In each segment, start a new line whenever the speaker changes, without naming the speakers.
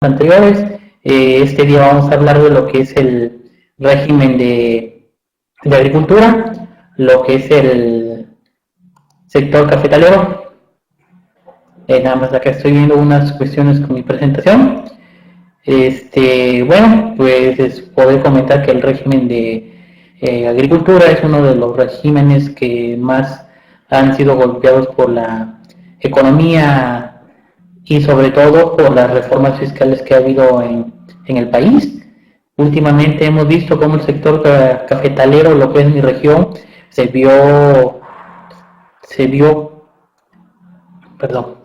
anteriores. Este día vamos a hablar de lo que es el régimen de agricultura, lo que es el sector cafetalero. Nada más acá estoy viendo unas cuestiones con mi presentación. Bueno, pues es poder comentar que el régimen de agricultura es uno de los regímenes que más han sido golpeados por la economía y sobre todo por las reformas fiscales que ha habido en el país. Últimamente hemos visto cómo el sector cafetalero, lo que es mi región, se vio, perdón,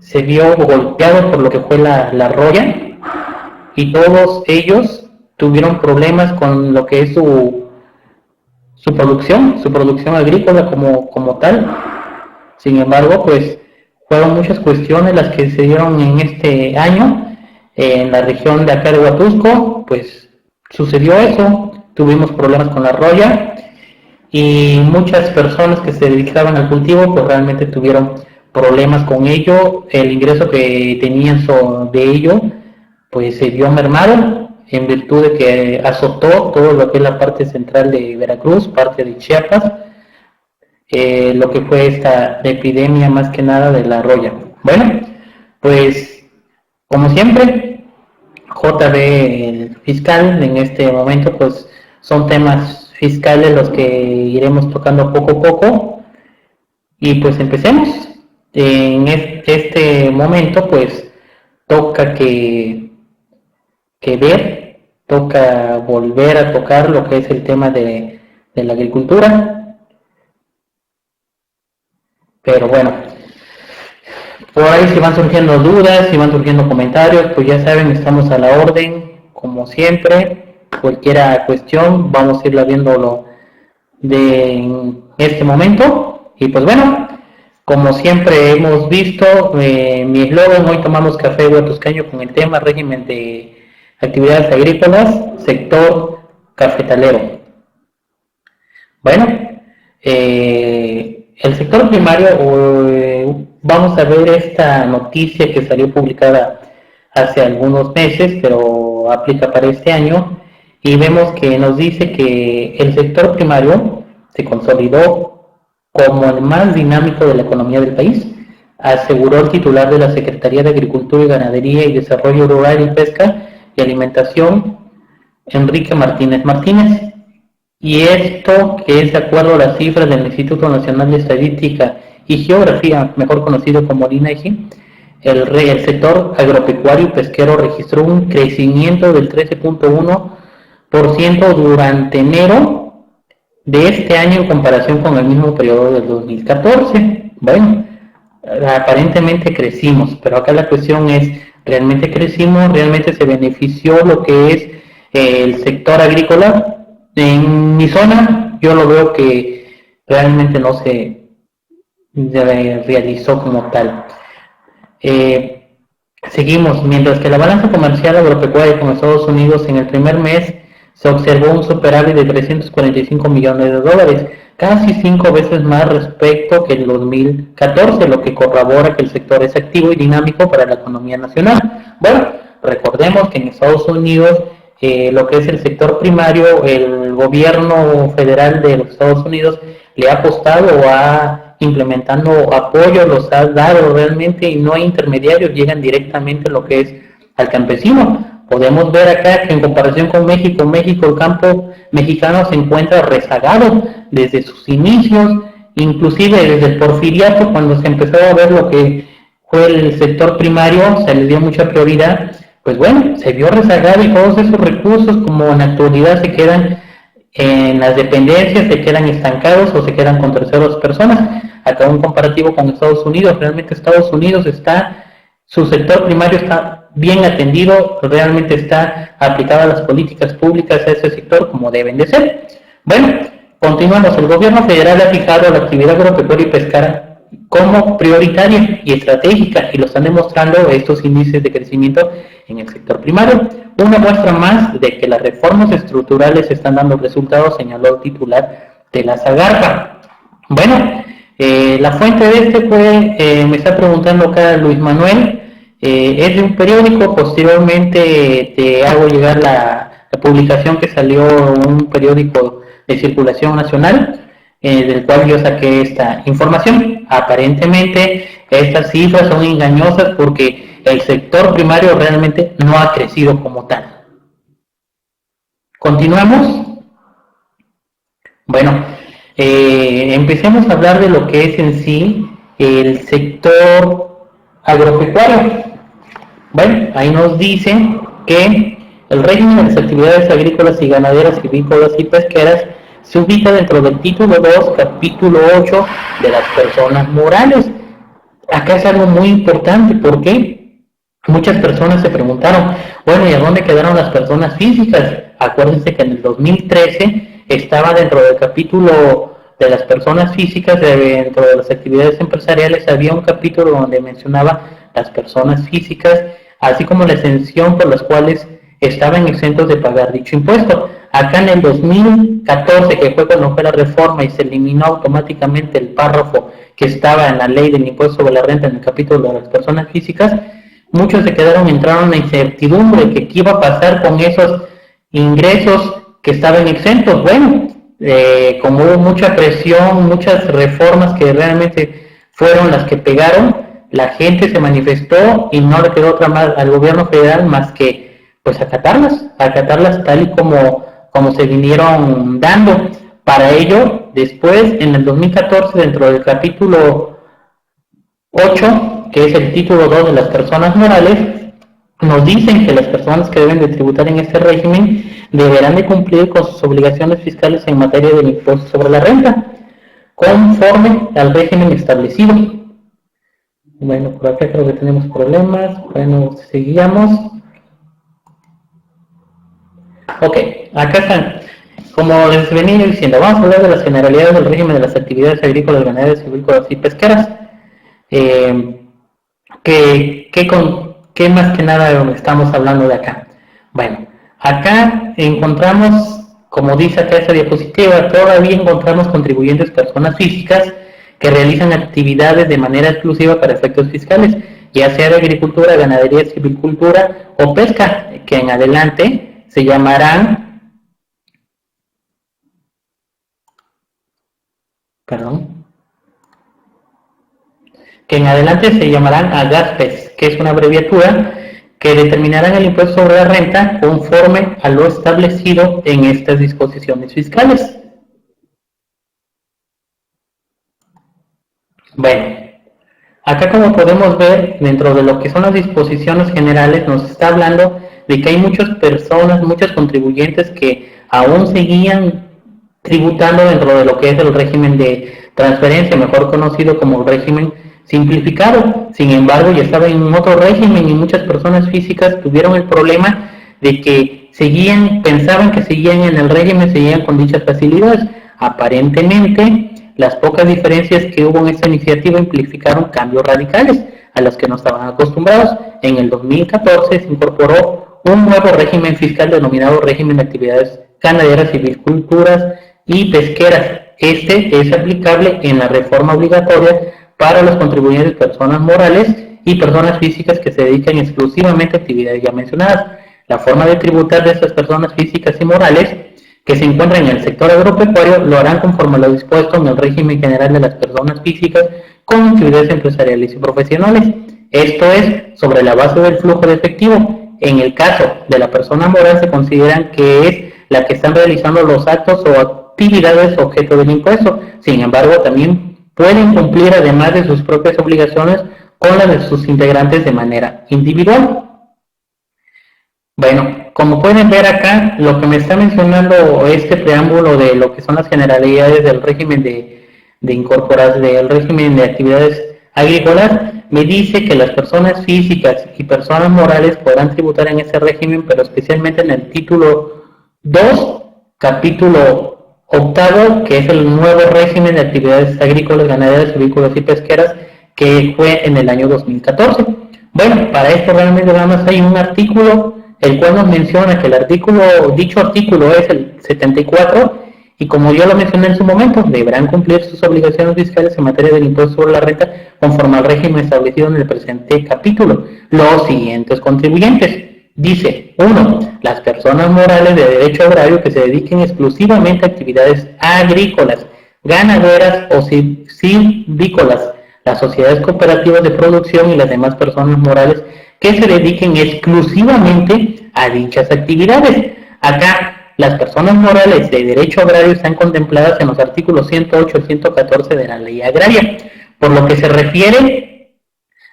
se vio golpeado por lo que fue la roya, y todos ellos tuvieron problemas con lo que es su producción agrícola como tal. Sin embargo, pues fueron muchas cuestiones las que se dieron en este año. En la región de acá de Huatusco, pues sucedió eso, tuvimos problemas con la roya y muchas personas que se dedicaban al cultivo pues realmente tuvieron problemas con ello. El ingreso que tenían de ello pues se vio mermado en virtud de que azotó todo lo que es la parte central de Veracruz, parte de Chiapas, lo que fue esta epidemia más que nada de la roya. Bueno, pues como siempre, JB el fiscal en este momento pues son temas fiscales los que iremos tocando poco a poco y pues empecemos. En este momento pues toca toca volver a tocar lo que es el tema de la agricultura. Pero bueno, por ahí si van surgiendo dudas, si van surgiendo comentarios, pues ya saben, estamos a la orden, como siempre. Cualquier cuestión, vamos a irla viéndolo en este momento. Y pues bueno, como siempre hemos visto, mi eslogan, hoy tomamos café huatuscaño con el tema régimen de actividades agrícolas, sector cafetalero. Bueno, el sector primario, vamos a ver esta noticia que salió publicada hace algunos meses, pero aplica para este año, y vemos que nos dice que el sector primario se consolidó como el más dinámico de la economía del país, aseguró el titular de la Secretaría de Agricultura y Ganadería y Desarrollo Rural y Pesca y Alimentación, Enrique Martínez Martínez. Y esto que es de acuerdo a las cifras del Instituto Nacional de Estadística y Geografía, mejor conocido como INEGI, el sector agropecuario y pesquero registró un crecimiento del 13.1% durante enero de este año en comparación con el mismo periodo del 2014. Bueno, aparentemente crecimos, pero acá la cuestión es, ¿realmente crecimos? ¿Realmente se benefició lo que es el sector agrícola? En mi zona yo lo veo que realmente no se realizó como tal. Seguimos, mientras que la balanza comercial agropecuaria con Estados Unidos en el primer mes se observó un superávit de 345 millones de dólares, casi 5 veces más respecto que el 2014, lo que corrobora que el sector es activo y dinámico para la economía nacional. Bueno, recordemos que en Estados Unidos lo que es el sector primario, el gobierno federal de los Estados Unidos le ha apostado o ha implementando apoyo, los ha dado realmente y no hay intermediarios, llegan directamente lo que es al campesino. Podemos ver acá que en comparación con México, el campo mexicano se encuentra rezagado desde sus inicios, inclusive desde el porfiriato, cuando se empezó a ver lo que fue el sector primario, se le dio mucha prioridad. Pues bueno, se vio rezagado y todos esos recursos como en la actualidad se quedan en las dependencias, se quedan estancados o se quedan con terceras personas. Acá un comparativo con Estados Unidos, realmente Estados Unidos su sector primario está bien atendido, realmente está aplicada las políticas públicas a ese sector como deben de ser. Bueno, continuamos. El gobierno federal ha fijado la actividad agropecuaria y pesquera como prioritaria y estratégica, y lo están demostrando estos índices de crecimiento en el sector primario. Una muestra más de que las reformas estructurales están dando resultados, señaló el titular de la Zagarpa. Bueno, la fuente de fue, me está preguntando acá Luis Manuel, Es de un periódico. Posteriormente te hago llegar la publicación que salió en un periódico de circulación nacional, del cual yo saqué esta información. Aparentemente estas cifras son engañosas porque el sector primario realmente no ha crecido como tal. Continuamos. Bueno, empecemos a hablar de lo que es en sí el sector agropecuario. Bueno, ahí nos dicen que el régimen de las actividades agrícolas y ganaderas, silvícolas y pesqueras se ubica dentro del título 2, capítulo 8 de las personas morales. Acá es algo muy importante porque muchas personas se preguntaron, bueno, ¿y a dónde quedaron las personas físicas? Acuérdense que en el 2013 estaba dentro del capítulo de las personas físicas, dentro de las actividades empresariales, había un capítulo donde mencionaba las personas físicas, así como la exención por las cuales estaban exentos de pagar dicho impuesto. Acá en el 2014, que fue cuando fue la reforma y se eliminó automáticamente el párrafo que estaba en la ley del impuesto sobre la renta en el capítulo de las personas físicas, muchos se quedaron, entraron en incertidumbre de qué iba a pasar con esos ingresos que estaban exentos. Bueno, como hubo mucha presión, muchas reformas que realmente fueron las que pegaron, la gente se manifestó y no le quedó otra más al gobierno federal más que pues acatarlas tal y como se vinieron dando. Para ello, después, en el 2014, dentro del capítulo 8, que es el título 2 de las personas morales, nos dicen que las personas que deben de tributar en este régimen deberán de cumplir con sus obligaciones fiscales en materia del impuesto sobre la renta, conforme al régimen establecido. Bueno, por acá creo que tenemos problemas. Bueno, seguíamos. Ok, acá están. Como les venía diciendo, vamos a hablar de las generalidades del régimen de las actividades agrícolas, ganaderas, silvícolas y pesqueras. ¿Qué más que nada estamos hablando de acá? Bueno, acá encontramos, como dice acá esta diapositiva, todavía encontramos contribuyentes personas físicas que realizan actividades de manera exclusiva para efectos fiscales, ya sea de agricultura, ganadería, silvicultura o pesca, que en adelante se llamarán, AGASPES, que es una abreviatura que determinarán el impuesto sobre la renta conforme a lo establecido en estas disposiciones fiscales. Bueno, acá como podemos ver, dentro de lo que son las disposiciones generales, nos está hablando de que hay muchas personas, muchos contribuyentes que aún seguían tributando dentro de lo que es el régimen de transferencia, mejor conocido como el régimen simplificado. Sin embargo, ya estaba en otro régimen y muchas personas físicas tuvieron el problema de que pensaban que seguían en el régimen, seguían con dichas facilidades. Aparentemente, las pocas diferencias que hubo en esta iniciativa implicaron cambios radicales a los que no estaban acostumbrados. En el 2014 se incorporó un nuevo régimen fiscal denominado régimen de actividades ganaderas, silviculturas y pesqueras. Este es aplicable en la reforma obligatoria para los contribuyentes personas morales y personas físicas que se dedican exclusivamente a actividades ya mencionadas. La forma de tributar de estas personas físicas y morales que se encuentran en el sector agropecuario lo harán conforme a lo dispuesto en el régimen general de las personas físicas con actividades empresariales y profesionales. Esto es sobre la base del flujo de efectivo. En el caso de la persona moral se consideran que es la que están realizando los actos o actividades objeto del impuesto. Sin embargo, también pueden cumplir, además de sus propias obligaciones, con las de sus integrantes de manera individual. Bueno, como pueden ver acá, lo que me está mencionando este preámbulo de lo que son las generalidades del régimen del régimen de actividades agrícolas, me dice que las personas físicas y personas morales podrán tributar en ese régimen, pero especialmente en el título 2, capítulo 8, que es el nuevo régimen de actividades agrícolas, ganaderas, silvícolas y pesqueras, que fue en el año 2014. Bueno, para esto realmente nada más hay un artículo, el cual nos menciona que dicho artículo es el 74, y como yo lo mencioné en su momento, deberán cumplir sus obligaciones fiscales en materia del impuesto sobre la renta conforme al régimen establecido en el presente capítulo los siguientes contribuyentes. Dice, 1. Las personas morales de derecho agrario que se dediquen exclusivamente a actividades agrícolas, ganaderas o silvícolas, las sociedades cooperativas de producción y las demás personas morales que se dediquen exclusivamente a dichas actividades. Acá, las personas morales de derecho agrario están contempladas en los artículos 108 y 114 de la Ley Agraria, por lo que se refiere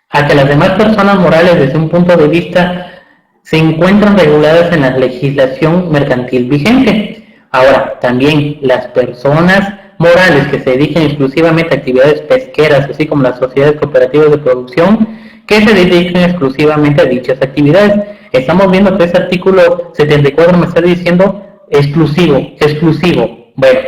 a que las demás personas morales desde un punto de vista se encuentran reguladas en la legislación mercantil vigente. Ahora, también las personas morales que se dediquen exclusivamente a actividades pesqueras, así como las sociedades cooperativas de producción, que se dediquen exclusivamente a dichas actividades. Estamos viendo que ese artículo 74 me está diciendo exclusivo. Bueno,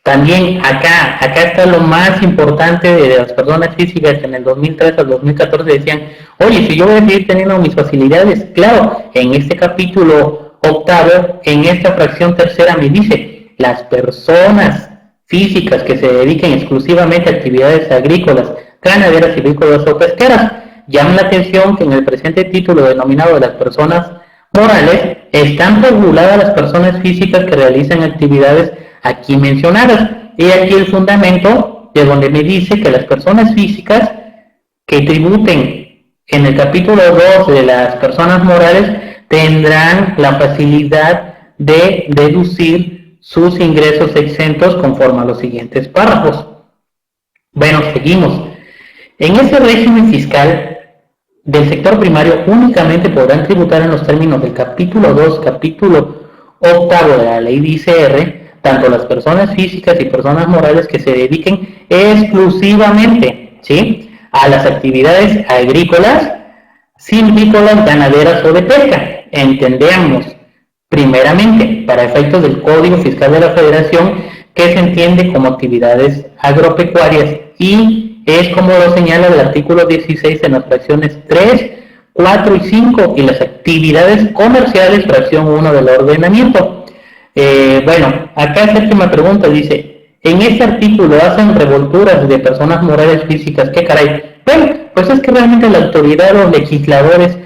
también acá está lo más importante de las personas físicas que en el 2003 al 2014 decían, oye, si yo voy a seguir teniendo mis facilidades, claro, en este capítulo octavo, en esta fracción tercera me dice, las personas físicas que se dediquen exclusivamente a actividades agrícolas, ganaderas, silvícolas o pesqueras. Llama la atención que en el presente título denominado de las personas morales están reguladas las personas físicas que realizan actividades aquí mencionadas. Y aquí el fundamento de donde me dice que las personas físicas que tributen en el capítulo 2 de las personas morales tendrán la facilidad de deducir sus ingresos exentos conforme a los siguientes párrafos. Bueno, seguimos. En ese régimen fiscal del sector primario únicamente podrán tributar en los términos del capítulo 2, capítulo 8 de la ley de ICR, tanto las personas físicas y personas morales que se dediquen exclusivamente, ¿sí?, a las actividades agrícolas, silvícolas, ganaderas o de pesca. Entendemos, primeramente, para efectos del Código Fiscal de la Federación, que se entiende como actividades agropecuarias y es como lo señala el artículo 16 en las fracciones 3, 4 y 5 y las actividades comerciales, fracción 1 del ordenamiento. Bueno, acá séptima pregunta dice, en este artículo hacen revolturas de personas morales físicas, ¿qué caray? Bueno, pues es que realmente la autoridad o legisladores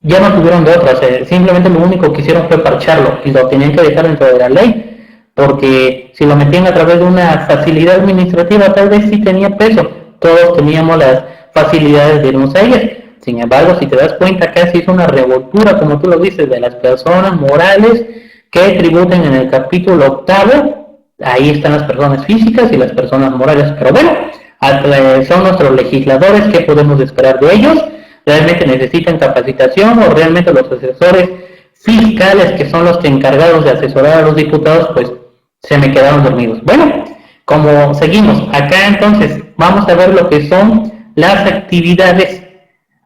ya no tuvieron de otras, simplemente lo único que hicieron fue parcharlo y lo tenían que dejar dentro de la ley, porque si lo metían a través de una facilidad administrativa tal vez sí tenía peso, todos teníamos las facilidades de irnos a ellas. Sin embargo, si te das cuenta, acá se hizo una revoltura, como tú lo dices, de las personas morales que tributen en el capítulo octavo. Ahí están las personas físicas y las personas morales, pero bueno, son nuestros legisladores, ¿qué podemos esperar de ellos? ¿Realmente necesitan capacitación o realmente los asesores fiscales, que son los encargados de asesorar a los diputados, pues se me quedaron dormidos? Bueno, como seguimos acá, entonces vamos a ver lo que son las actividades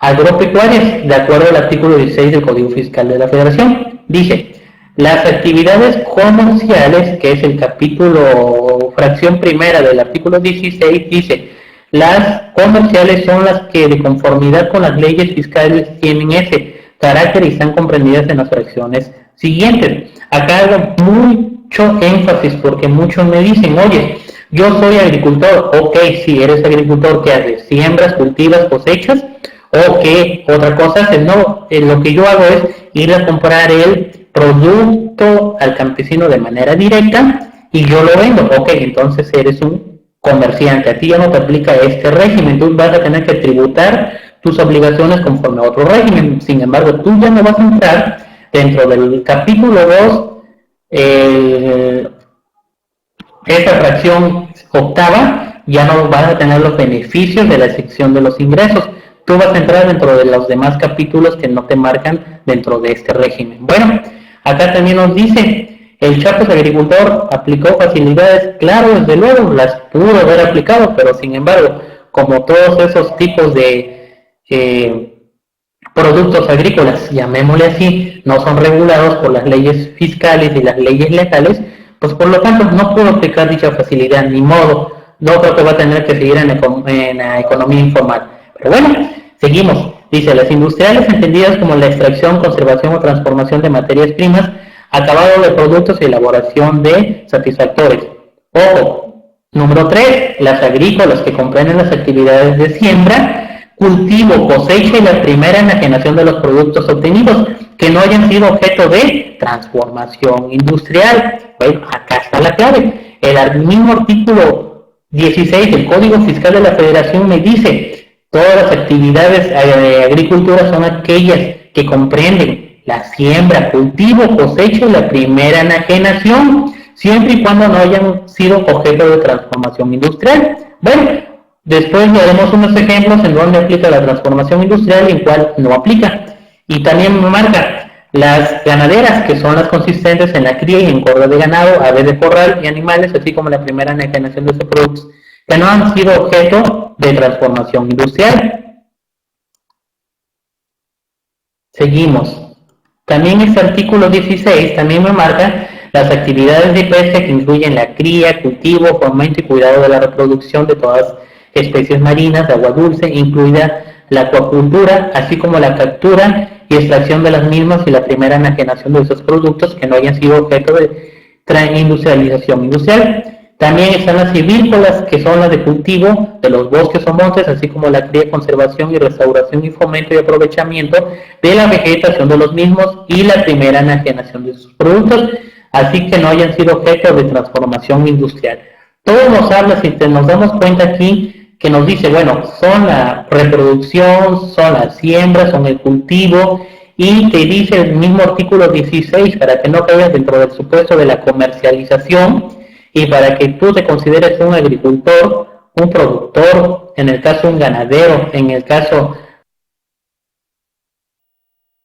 agropecuarias de acuerdo al artículo 16 del Código Fiscal de la Federación. Dice, las actividades comerciales, que es el capítulo, fracción primera del artículo 16, dice, las comerciales son las que de conformidad con las leyes fiscales tienen ese carácter y están comprendidas en las fracciones siguientes. Acá hago mucho énfasis porque muchos me dicen, oye, yo soy agricultor. Ok, si eres agricultor, ¿qué haces? ¿Siembras, cultivas, cosechas? ¿O qué otra cosa haces? No, lo que yo hago es ir a comprar el producto al campesino de manera directa y yo lo vendo. Ok, entonces eres un comerciante, a ti ya no te aplica este régimen, tú vas a tener que tributar tus obligaciones conforme a otro régimen. Sin embargo, tú ya no vas a entrar dentro del capítulo 2, esta fracción octava, ya no vas a tener los beneficios de la sección de los ingresos. Tú vas a entrar dentro de los demás capítulos que no te marcan dentro de este régimen. Bueno, acá también nos dice, el Chiapas agricultor aplicó facilidades, claro, desde luego, las pudo haber aplicado, pero sin embargo, como todos esos tipos de productos agrícolas, llamémosle así, no son regulados por las leyes fiscales y las leyes legales, pues por lo tanto no puedo aplicar dicha facilidad, ni modo, no creo que va a tener que seguir en la economía informal. Pero bueno, seguimos. Dice, las industriales entendidas como la extracción, conservación o transformación de materias primas, acabado de productos y elaboración de satisfactores. Ojo, Número 3, las agrícolas, que comprenden las actividades de siembra, cultivo, cosecha y la primera enajenación de los productos obtenidos que no hayan sido objeto de transformación industrial. Bueno, acá está la clave. El mismo artículo 16 del Código Fiscal de la Federación me dice: todas las actividades de agricultura son aquellas que comprenden la siembra, cultivo, cosecha y la primera enajenación, siempre y cuando no hayan sido objeto de transformación industrial. Bueno, después veremos unos ejemplos en donde aplica la transformación industrial y en cuál no aplica. Y también me marca las ganaderas, que son las consistentes en la cría y engorda de ganado, aves de corral y animales, así como la primera enajenación de estos productos que no han sido objeto de transformación industrial. Seguimos. También este artículo 16 también me marca las actividades de pesca, que incluyen la cría, cultivo, fomento y cuidado de la reproducción de todas especies marinas de agua dulce, incluida la acuacultura, así como la captura y extracción de las mismas y la primera enajenación de esos productos que no hayan sido objeto de industrialización industrial. También están las silvícolas, que son las de cultivo de los bosques o montes, así como la cría, conservación y restauración y fomento y aprovechamiento de la vegetación de los mismos y la primera enajenación de sus productos, así que no hayan sido objeto de transformación industrial. Todo nos habla, si nos damos cuenta aquí, que nos dice, bueno, son la reproducción, son la siembra, son el cultivo, y te dice el mismo artículo 16, para que no caigas dentro del supuesto de la comercialización, y para que tú te consideres un agricultor, un productor, en el caso un ganadero, en el caso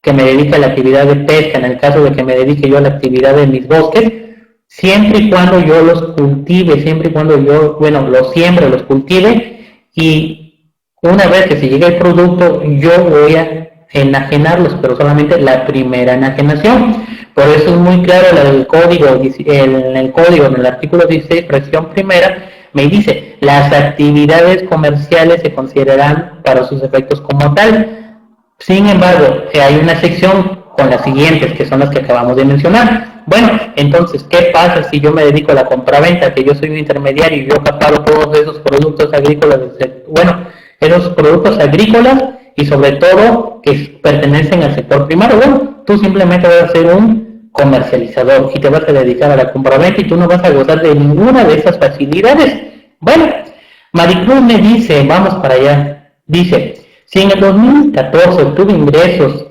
que me dedique a la actividad de pesca, en el caso de que me dedique yo a la actividad de mis bosques, siempre y cuando yo los cultive, siempre y cuando yo, bueno, los siembre, los cultive, y una vez que se llegue el producto, yo voy a enajenarlos, pero solamente la primera enajenación. Por eso es muy claro el código, en el artículo 16, fracción primera, me dice: las actividades comerciales se considerarán para sus efectos como tal. Sin embargo, hay una sección con las siguientes, que son las que acabamos de mencionar. Bueno, entonces, ¿qué pasa si yo me dedico a la compraventa, que yo soy un intermediario y yo caparo todos esos productos agrícolas, esos productos agrícolas y sobre todo que pertenecen al sector primario? Bueno, tú simplemente vas a ser un comercializador y te vas a dedicar a la compraventa y tú no vas a gozar de ninguna de esas facilidades. Bueno, Maricruz me dice, vamos para allá, dice: si en el 2014 obtuve ingresos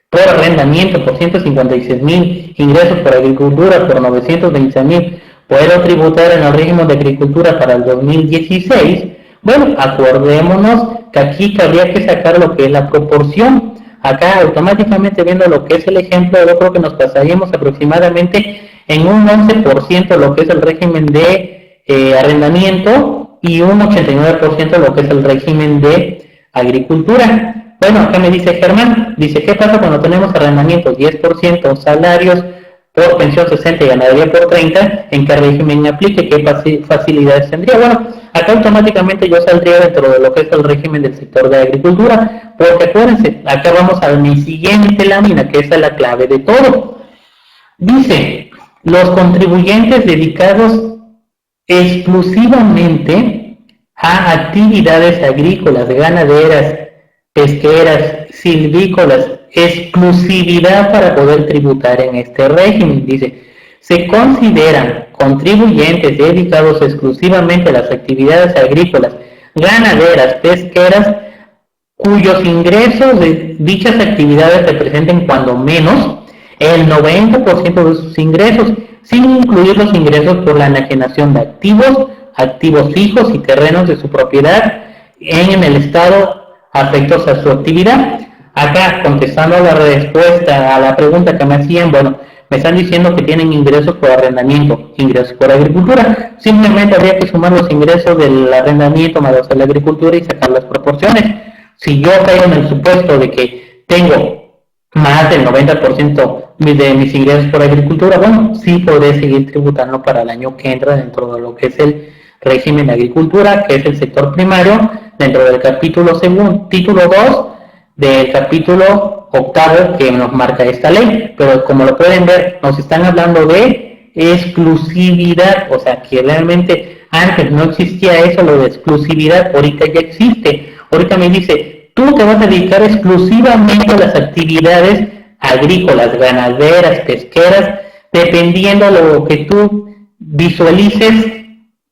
por arrendamiento por 156,000, ingresos por agricultura por 926,000, puedo tributar en el régimen de agricultura para el 2016. Bueno, acordémonos que aquí cabría que sacar lo que es la proporción. Acá automáticamente, viendo lo que es el ejemplo, yo creo que nos pasaríamos aproximadamente en un 11% lo que es el régimen de arrendamiento y un 89% lo que es el régimen de agricultura. Bueno, acá me dice Germán, dice: ¿qué pasa cuando tenemos arrendamiento 10%, salarios por pensión 60 y ganadería por 30? ¿En qué régimen aplique? ¿Qué facilidades tendría? Bueno, acá automáticamente yo saldría dentro de lo que es el régimen del sector de agricultura, porque acuérdense, acá vamos a mi siguiente lámina, que esa es la clave de todo. Dice: los contribuyentes dedicados exclusivamente a actividades agrícolas, ganaderas, pesqueras, silvícolas, exclusividad para poder tributar en este régimen. Dice: se consideran contribuyentes dedicados exclusivamente a las actividades agrícolas, ganaderas, pesqueras, cuyos ingresos de dichas actividades representen cuando menos el 90% de sus ingresos, sin incluir los ingresos por la enajenación de activos, activos fijos y terrenos de su propiedad en el estado afectos a su actividad. Acá, contestando la respuesta a la pregunta que me hacían, bueno, me están diciendo que tienen ingresos por arrendamiento, ingresos por agricultura. Simplemente habría que sumar los ingresos del arrendamiento más los de la agricultura y sacar las proporciones. Si yo caigo en el supuesto de que tengo más del 90% de mis ingresos por agricultura, bueno, sí podré seguir tributando para el año que entra dentro de lo que es el régimen de agricultura, que es el sector primario, dentro del capítulo segundo, título 2 del capítulo octavo que nos marca esta ley. Pero como lo pueden ver, nos están hablando de exclusividad, o sea que realmente antes no existía eso, lo de exclusividad, ahorita ya existe. Ahorita me dice, tú te vas a dedicar exclusivamente a las actividades agrícolas, ganaderas, pesqueras, dependiendo de lo que tú visualices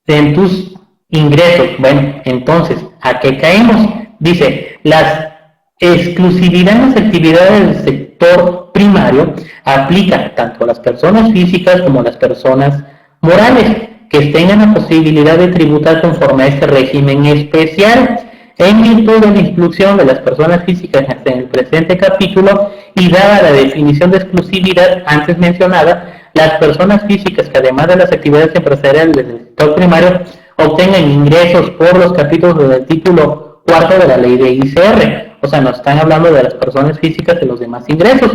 en tus ingresos. Bueno, entonces, ¿a qué caemos? Dice, las exclusividad en las actividades del sector primario aplica tanto a las personas físicas como a las personas morales que tengan la posibilidad de tributar conforme a este régimen especial. En virtud de la inclusión de las personas físicas en el presente capítulo y dada la definición de exclusividad antes mencionada, las personas físicas que además de las actividades empresariales del sector primario obtengan ingresos por los capítulos del título cuarto de la ley de ICR. O sea, nos están hablando de las personas físicas y los demás ingresos.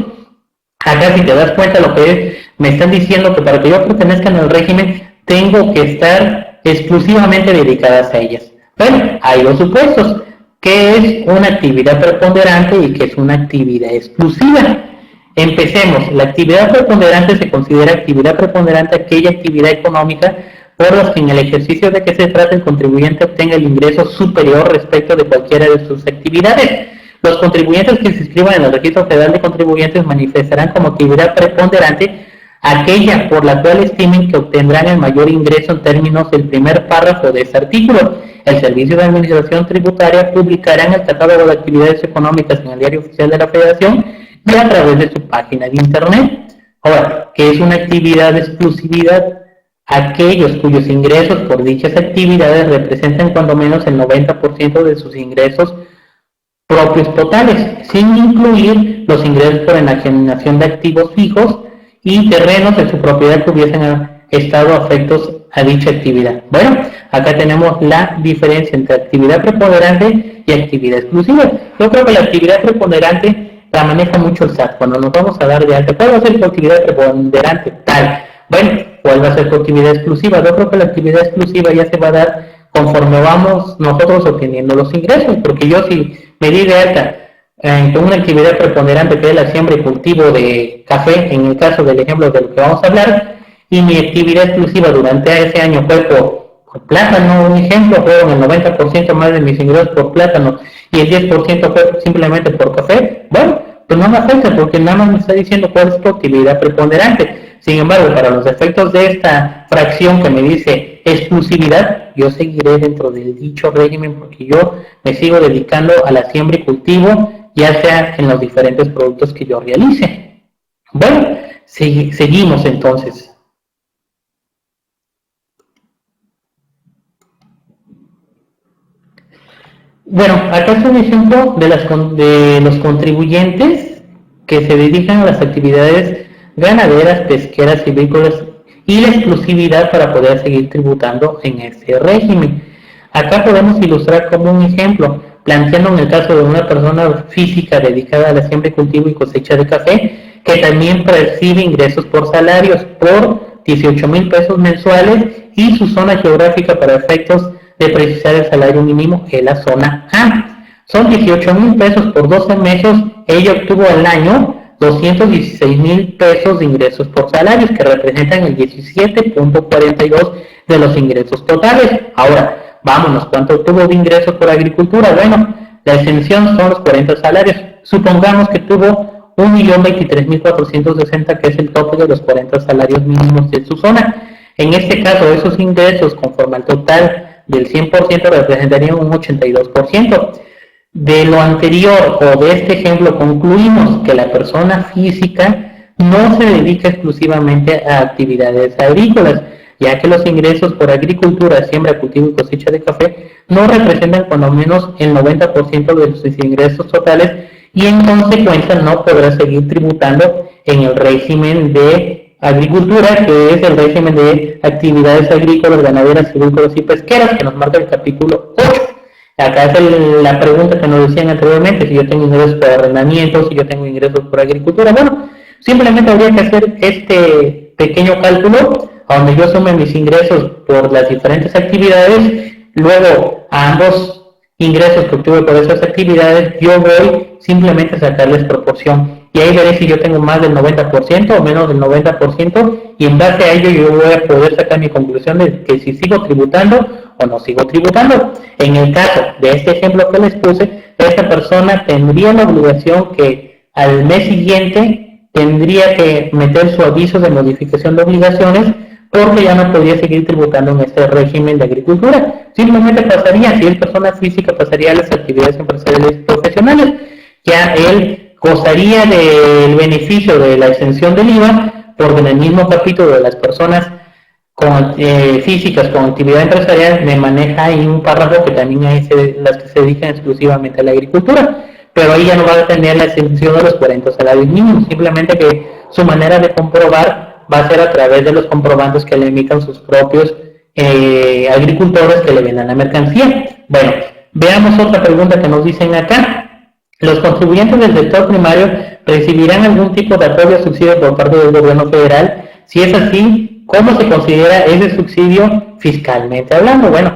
Acá, si te das cuenta, lo que es, me están diciendo que para que yo pertenezca en el régimen tengo que estar exclusivamente dedicadas a ellas. Bueno, hay dos supuestos, que es una actividad preponderante y que es una actividad exclusiva. Empecemos. La actividad preponderante se considera actividad preponderante aquella actividad económica por las que en el ejercicio de que se trata el contribuyente obtenga el ingreso superior respecto de cualquiera de sus actividades. Los contribuyentes que se inscriban en el Registro Federal de Contribuyentes manifestarán como actividad preponderante aquella por la cual estimen que obtendrán el mayor ingreso en términos del primer párrafo de este artículo. El Servicio de Administración Tributaria publicará en el catálogo de actividades económicas en el Diario Oficial de la Federación y a través de su página de Internet. Ahora, ¿qué es una actividad de exclusividad? Aquellos cuyos ingresos por dichas actividades representan cuando menos el 90% de sus ingresos propios totales, sin incluir los ingresos por enajenación de activos fijos y terrenos de su propiedad que hubiesen estado afectos a dicha actividad. Bueno, acá tenemos la diferencia entre actividad preponderante y actividad exclusiva. Yo creo que la actividad preponderante la maneja mucho el SAT. Cuando nos vamos a dar de alta, ¿cuál va a ser tu actividad preponderante? Tal. Bueno, ¿cuál va a ser tu actividad exclusiva? Yo creo que la actividad exclusiva ya se va a dar conforme vamos nosotros obteniendo los ingresos, porque yo si me di de alta en una actividad preponderante que es la siembra y cultivo de café, en el caso del ejemplo de lo que vamos a hablar, y mi actividad exclusiva durante ese año fue por plátano, un ejemplo, fueron el 90% más de mis ingresos por plátano y el 10% fue simplemente por café, bueno, pues no me afecta porque nada más me está diciendo cuál es tu actividad preponderante. Sin embargo, para los efectos de esta fracción que me dice exclusividad, yo seguiré dentro del dicho régimen porque yo me sigo dedicando a la siembra y cultivo, ya sea en los diferentes productos que yo realice. Bueno, seguimos entonces. Bueno, acá es un ejemplo de los contribuyentes que se dedican a las actividades ganaderas, pesqueras y agrícolas y la exclusividad para poder seguir tributando en este régimen. Acá podemos ilustrar como un ejemplo, planteando en el caso de una persona física dedicada a la siembra, cultivo y cosecha de café, que también percibe ingresos por salarios por 18,000 pesos mensuales y su zona geográfica para efectos de precisar el salario mínimo es la zona A. Son 18,000 pesos por 12 meses, ella obtuvo al año 216,000 pesos de ingresos por salarios, que representan el 17.42 de los ingresos totales. Ahora, vámonos, ¿cuánto tuvo de ingresos por agricultura? Bueno, la exención son los 40 salarios. Supongamos que tuvo 1,023,460, que es el tope de los 40 salarios mínimos de su zona. En este caso, esos ingresos, conforme al total del 100%, representarían un 82%. De lo anterior o de este ejemplo concluimos que la persona física no se dedica exclusivamente a actividades agrícolas, ya que los ingresos por agricultura, siembra, cultivo y cosecha de café no representan cuando menos el 90% de sus ingresos totales y en consecuencia no podrá seguir tributando en el régimen de agricultura, que es el régimen de actividades agrícolas, ganaderas, silvícolas y pesqueras, que nos marca el capítulo 8. Acá es la pregunta que nos decían anteriormente, si yo tengo ingresos por arrendamiento, si yo tengo ingresos por agricultura. Bueno, simplemente habría que hacer este pequeño cálculo, donde yo sume mis ingresos por las diferentes actividades, luego a ambos ingresos que obtuve por esas actividades, yo voy simplemente a sacarles proporción. y ahí veré si yo tengo más del 90% o menos del 90%, y en base a ello yo voy a poder sacar mi conclusión de que si sigo tributando o no sigo tributando. En el caso de este ejemplo que les puse, esta persona tendría la obligación que al mes siguiente tendría que meter su aviso de modificación de obligaciones, porque ya no podría seguir tributando en este régimen de agricultura. Simplemente pasaría, si es persona física, pasaría a las actividades empresariales profesionales. Ya él gozaría del beneficio de la exención del IVA, porque en el mismo capítulo de las personas físicas con actividad empresarial me maneja ahí un párrafo que también es las que se dedican exclusivamente a la agricultura, pero ahí ya no va a tener la exención de los 40 salarios mínimos, simplemente que su manera de comprobar va a ser a través de los comprobantes que le emitan sus propios agricultores que le vendan la mercancía. Bueno, veamos otra pregunta que nos dicen acá. ¿Los contribuyentes del sector primario recibirán algún tipo de apoyo o subsidio por parte del gobierno federal? Si es así, ¿cómo se considera ese subsidio fiscalmente hablando? Bueno,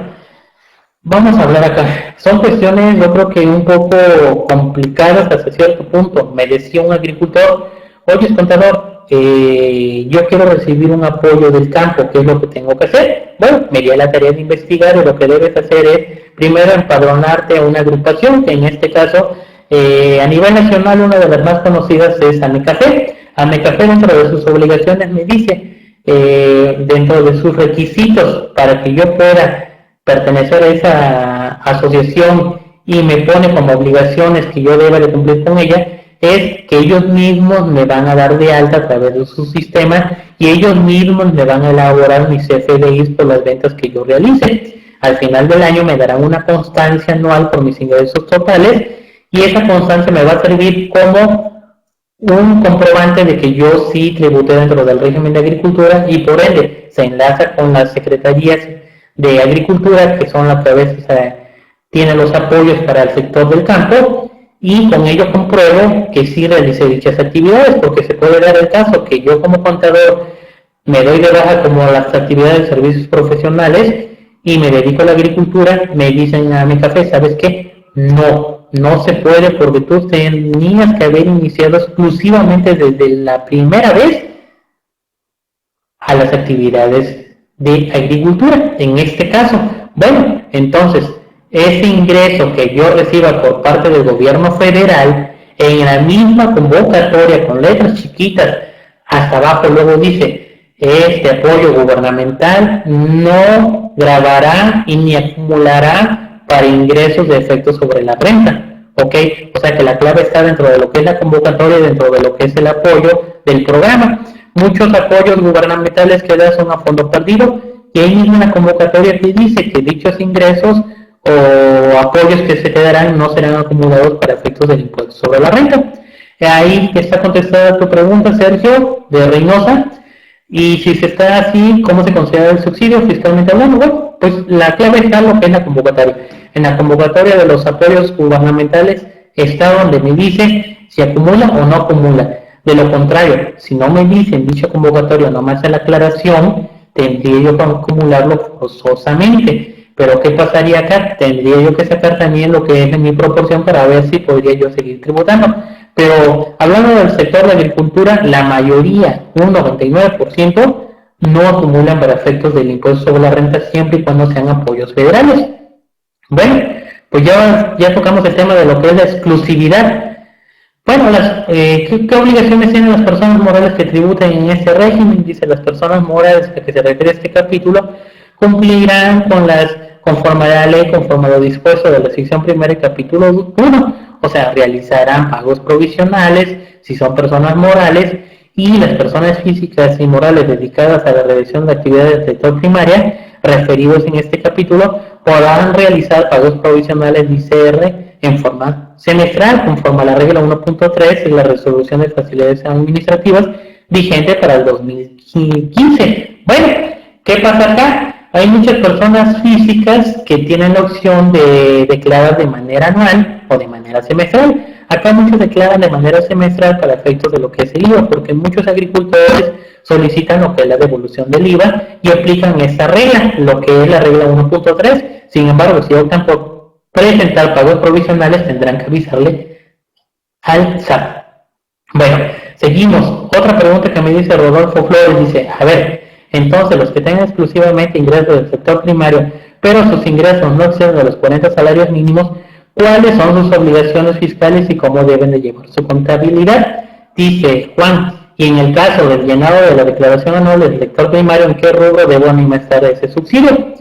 vamos a hablar acá. Son cuestiones, yo creo que un poco complicadas hasta cierto punto. Me decía un agricultor, oye, contador, yo quiero recibir un apoyo del campo, ¿qué es lo que tengo que hacer? Bueno, me dio la tarea de investigar, y lo que debes hacer es primero empadronarte a una agrupación, que en este caso a nivel nacional una de las más conocidas es AMECAFE. AMECAFE, dentro de sus obligaciones, me dice, dentro de sus requisitos para que yo pueda pertenecer a esa asociación, y me pone como obligaciones que yo deba de cumplir con ella, es que ellos mismos me van a dar de alta a través de su sistema, y ellos mismos me van a elaborar mis CFDIs por las ventas que yo realice. Al final del año me darán una constancia anual por mis ingresos totales, y esa constancia me va a servir como un comprobante de que yo sí tributé dentro del régimen de agricultura, y por ende se enlaza con las secretarías de agricultura, que son las que a veces tienen los apoyos para el sector del campo, y con ello compruebo que sí realicé dichas actividades, porque se puede dar el caso que yo como contador me doy de baja como las actividades de servicios profesionales y me dedico a la agricultura. Me dicen a AMECAFE, ¿sabes qué? No se puede, porque tú tenías que haber iniciado exclusivamente desde la primera vez a las actividades de agricultura. En este caso, bueno, entonces, ese ingreso que yo reciba por parte del gobierno federal, en la misma convocatoria con letras chiquitas, hasta abajo luego dice, este apoyo gubernamental no gravará y ni acumulará para ingresos de efectos sobre la renta. ¿Ok? O sea que la clave está dentro de lo que es la convocatoria, dentro de lo que es el apoyo del programa. Muchos apoyos gubernamentales que dan son a fondo perdido, y ahí mismo en la convocatoria te dice que dichos ingresos o apoyos que se te darán no serán acumulados para efectos del impuesto sobre la renta. Ahí está contestada tu pregunta, Sergio, de Reynosa. Y si se está así, ¿cómo se considera el subsidio fiscalmente hablando? Bueno, pues la clave está en lo que es la convocatoria. En la convocatoria de los apoyos gubernamentales está donde me dice si acumula o no acumula. De lo contrario, si no me dicen dicha convocatoria, no me hace la aclaración, tendría yo que acumularlo forzosamente. Pero ¿qué pasaría acá? Tendría yo que sacar también lo que es en mi proporción para ver si podría yo seguir tributando. Pero hablando del sector de agricultura, la mayoría, un 99%, no acumulan para efectos del impuesto sobre la renta, siempre y cuando sean apoyos federales. Bueno, pues ya tocamos el tema de lo que es la exclusividad. Bueno, ¿qué obligaciones tienen las personas morales que tributan en este régimen? Dice, las personas morales a que se refiere este capítulo cumplirán conforme a la ley, conforme a lo dispuesto de la sección primera y capítulo 1, o sea, realizarán pagos provisionales si son personas morales, y las personas físicas y morales dedicadas a la realización de actividades del sector primaria, referidos en este capítulo, podrán realizar pagos provisionales de ICR en forma semestral, conforme a la regla 1.3 de la resolución de facilidades administrativas vigente para el 2015. Bueno, ¿qué pasa acá? Hay muchas personas físicas que tienen la opción de declarar de manera anual o de manera semestral. Acá muchos declaran de manera semestral para efectos de lo que es el IVA, porque muchos agricultores solicitan lo que es la devolución del IVA y aplican esta regla, lo que es la regla 1.3. Sin embargo, si optan por presentar pagos provisionales, tendrán que avisarle al SAT. Bueno, seguimos. Otra pregunta que me dice Rodolfo Flores, dice, a ver, entonces los que tengan exclusivamente ingresos del sector primario, pero sus ingresos no exceden de los 40 salarios mínimos, ¿cuáles son sus obligaciones fiscales y cómo deben de llevar su contabilidad? Dice Juan, y en el caso del llenado de la declaración anual del sector primario, ¿en qué rubro debo manifestar ese subsidio?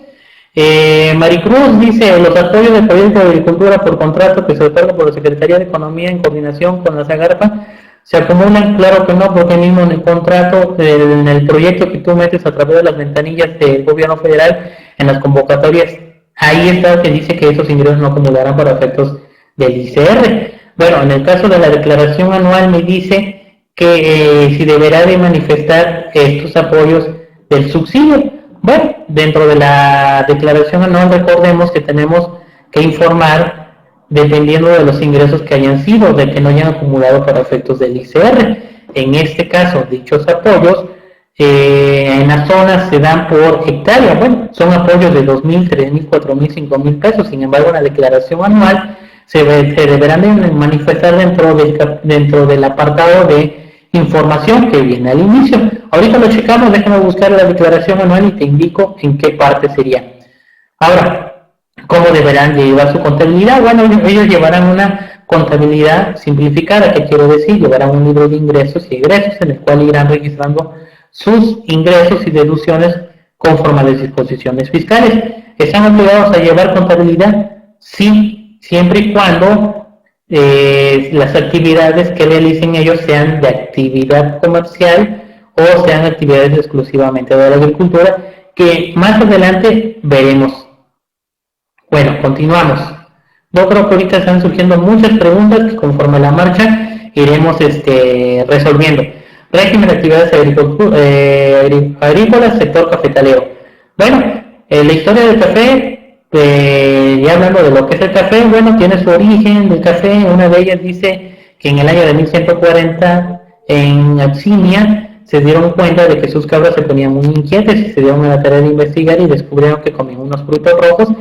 Maricruz dice, los apoyos del proyecto de agricultura por contrato que se otorga por la Secretaría de Economía en coordinación con la SAGARPA, se acumulan, claro que no, porque mismo en el contrato, en el proyecto que tú metes a través de las ventanillas del gobierno federal, en las convocatorias, ahí está que dice que esos ingresos no acumularán para efectos del ICR. Bueno, en el caso de la declaración anual me dice que si deberá de manifestar estos apoyos del subsidio. Bueno, dentro de la declaración anual recordemos que tenemos que informar dependiendo de los ingresos que hayan sido, de que no hayan acumulado para efectos del ICR. En este caso, dichos apoyos en las zonas se dan por hectárea. Bueno, son apoyos de 2.000, 3.000, 4.000, 5.000 pesos. Sin embargo, en la declaración anual se deberán de manifestar dentro del apartado de información que viene al inicio. Ahorita lo checamos, déjame buscar la declaración anual y te indico en qué parte sería. Ahora, ¿cómo deberán llevar su contabilidad? Bueno, ellos llevarán una contabilidad simplificada, que quiero decir, llevarán un libro de ingresos y egresos en el cual irán registrando sus ingresos y deducciones conforme a las disposiciones fiscales. ¿Están obligados a llevar contabilidad? Sí, siempre y cuando las actividades que realicen ellos sean de actividad comercial o sean actividades exclusivamente de la agricultura, que más adelante veremos. Bueno, continuamos. Yo creo que ahorita están surgiendo muchas preguntas que conforme a la marcha iremos resolviendo. Régimen de actividades agrícolas, sector cafetalero. Bueno, la historia del café, ya hablando de lo que es el café, bueno, tiene su origen del café. Una de ellas dice que en el año de 1140 en Abyssinia se dieron cuenta de que sus cabras se ponían muy inquietas y se dieron a la tarea de investigar y descubrieron que comían unos frutos rojos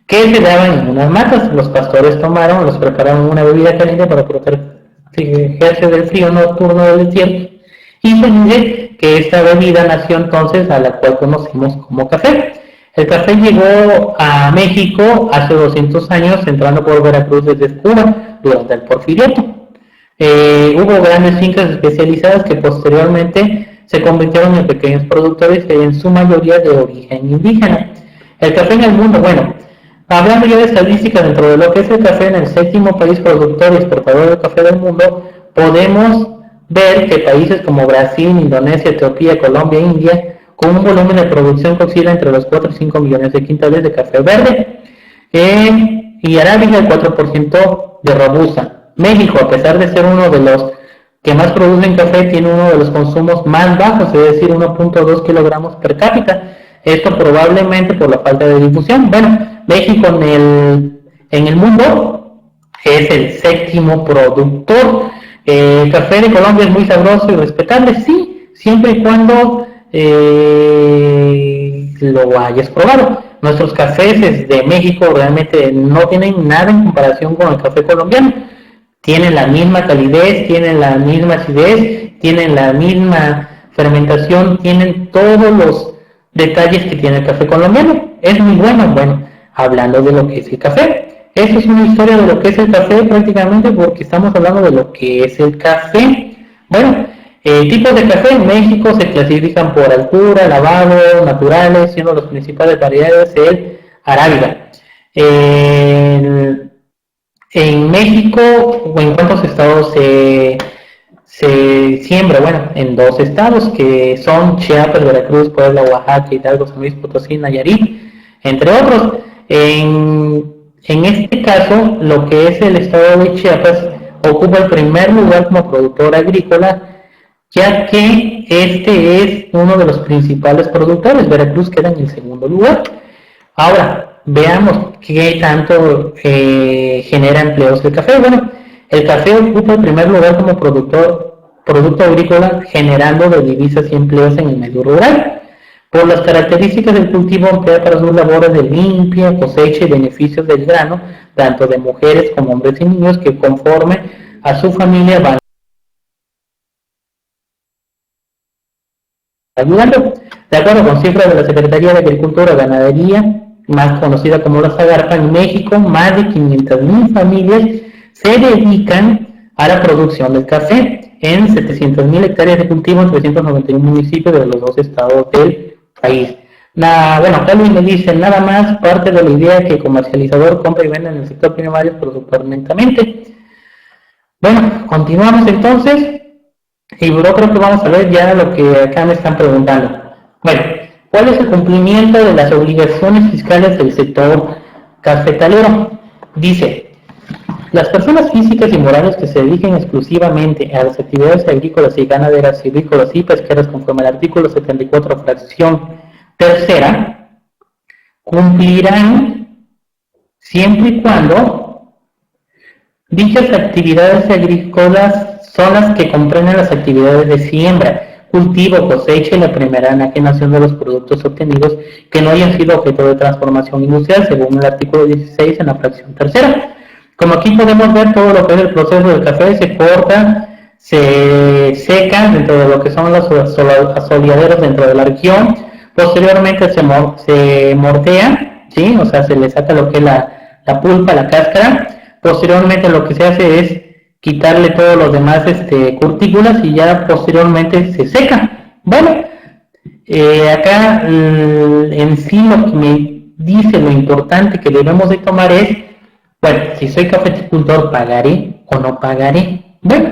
que se daban en unas matas. Los pastores tomaron, los prepararon una bebida caliente para protegerse del frío nocturno del desierto, y se dice que esta bebida nació entonces a la cual conocemos como café. El café llegó a México hace 200 años, entrando por Veracruz desde Cuba durante el Porfiriato. Hubo grandes fincas especializadas que posteriormente se convirtieron en pequeños productores, en su mayoría de origen indígena. El café en el mundo, bueno, hablando ya de estadísticas dentro de lo que es el café, en el 7º país productor y exportador de café del mundo, podemos ver que países como Brasil, Indonesia, Etiopía, Colombia e India, con un volumen de producción que oscila entre los 4 y 5 millones de quintales de café verde, y Arábiga el 4% de robusta. México, a pesar de ser uno de los que más producen café, tiene uno de los consumos más bajos, es decir, 1.2 kilogramos per cápita. Esto probablemente por la falta de difusión. Bueno, México en el mundo es el 7º productor. El café de Colombia es muy sabroso y respetable, sí, siempre y cuando lo hayas probado. Nuestros cafés de México realmente no tienen nada en comparación con el café colombiano. Tienen la misma calidez, tienen la misma acidez, tienen la misma fermentación, tienen todos los detalles que tiene el café colombiano. Es muy bueno. Bueno, hablando de lo que es el café, esa es una historia de lo que es el café prácticamente, porque estamos hablando de lo que es el café. Bueno, tipos de café en México se clasifican por altura, lavado, naturales, siendo las principales variedades el arábiga. En México, ¿en cuántos estados se siembra? Bueno, en 2 estados, que son Chiapas, Veracruz, Puebla, Oaxaca, Hidalgo, San Luis Potosí, Nayarit, entre otros. En este caso, lo que es el estado de Chiapas ocupa el primer lugar como productor agrícola, ya que este es uno de los principales productores. Veracruz queda en el segundo lugar. Ahora, veamos qué tanto genera empleos el café. Bueno, el café ocupa el primer lugar como producto agrícola, generando de divisas y empleos en el medio rural. Por las características del cultivo, emplea para sus labores de limpia, cosecha y beneficios del grano, tanto de mujeres como hombres y niños que conforme a su familia van ayudando. De acuerdo con cifras de la Secretaría de Agricultura y Ganadería, más conocida como la SAGARPA, en México, más de 500,000 familias se dedican a la producción del café en 700,000 hectáreas de cultivo en 391 municipios de los 2 estados del país. Bueno, Calvin me dice, nada más parte de la idea que el comercializador compra y vende en el sector primario productormentamente. Bueno, continuamos entonces. Y yo creo que vamos a ver ya lo que acá me están preguntando. Bueno, ¿cuál es el cumplimiento de las obligaciones fiscales del sector cafetalero? Dice, las personas físicas y morales que se dediquen exclusivamente a las actividades agrícolas y ganaderas, silvícolas y pesqueras conforme al artículo 74, fracción tercera, cumplirán siempre y cuando dichas actividades agrícolas son las que comprenden las actividades de siembra, cultivo, cosecha y la primera enajenación de los productos obtenidos que no hayan sido objeto de transformación industrial, según el artículo 16 en la fracción tercera. Como aquí podemos ver, todo lo que es el proceso del café se corta, se seca dentro de lo que son los asoleaderos dentro de la región, posteriormente se mortea, ¿sí? O sea, se le saca lo que es la pulpa, la cáscara, posteriormente lo que se hace es quitarle todos los demás curtículas y ya posteriormente se seca. Bueno, acá en sí lo que me dice lo importante que debemos de tomar es, bueno, si soy cafeticultor, ¿pagaré o no pagaré? Bueno,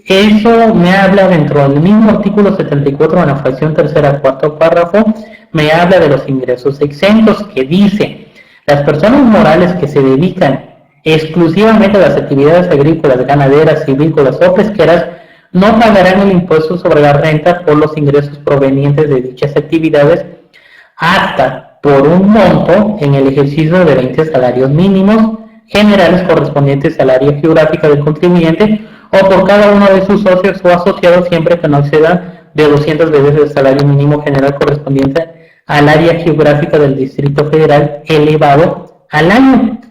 eso me habla dentro del mismo artículo 74 en la fracción tercera, cuarto párrafo, me habla de los ingresos exentos, que dice, las personas morales que se dedican exclusivamente a las actividades agrícolas, ganaderas, silvícolas o pesqueras no pagarán el impuesto sobre la renta por los ingresos provenientes de dichas actividades hasta por un monto en el ejercicio de 20 salarios mínimos generales correspondientes al área geográfica del contribuyente o por cada uno de sus socios o asociados siempre que no exceda de 200 veces el salario mínimo general correspondiente al área geográfica del Distrito Federal elevado al año.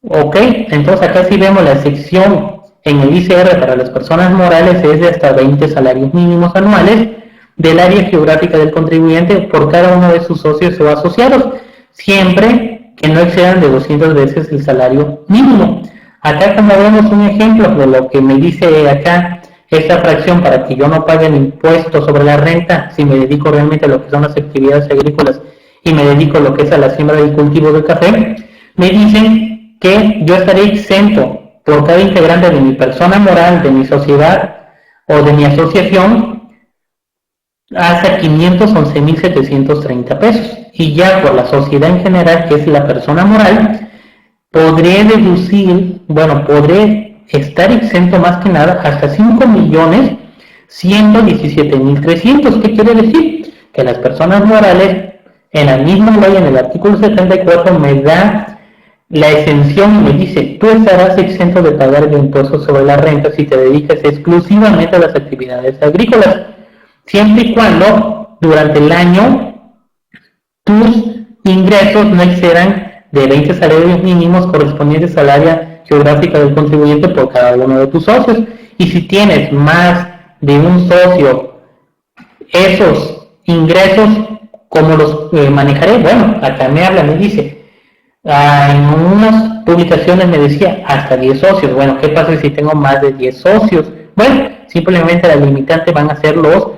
Ok, entonces acá sí vemos la sección en el ICR para las personas morales es de hasta 20 salarios mínimos anuales del área geográfica del contribuyente por cada uno de sus socios o asociados, siempre que no excedan de 200 veces el salario mínimo. Acá como vemos un ejemplo de lo que me dice acá esta fracción para que yo no pague el impuesto sobre la renta si me dedico realmente a lo que son las actividades agrícolas y me dedico a lo que es a la siembra y cultivo de café, me dicen que yo estaré exento por cada integrante de mi persona moral, de mi sociedad o de mi asociación hasta 511,730 pesos. Y ya por la sociedad en general, que es la persona moral, podré deducir, podré estar exento más que nada hasta 5,117,300. ¿Qué quiere decir? Que las personas morales, en la misma ley, en el artículo 74, me da la exención, me dice, tú estarás exento de pagar el impuesto sobre la renta si te dedicas exclusivamente a las actividades agrícolas, siempre y cuando durante el año tus ingresos no excedan de 20 salarios mínimos correspondientes al área geográfica del contribuyente por cada uno de tus socios. Y si tienes más de un socio, esos ingresos, ¿cómo los manejaré? Bueno, acá me habla, me dice, en unas publicaciones me decía hasta 10 socios. Bueno, ¿qué pasa si tengo más de 10 socios? Bueno, simplemente la limitante van a ser los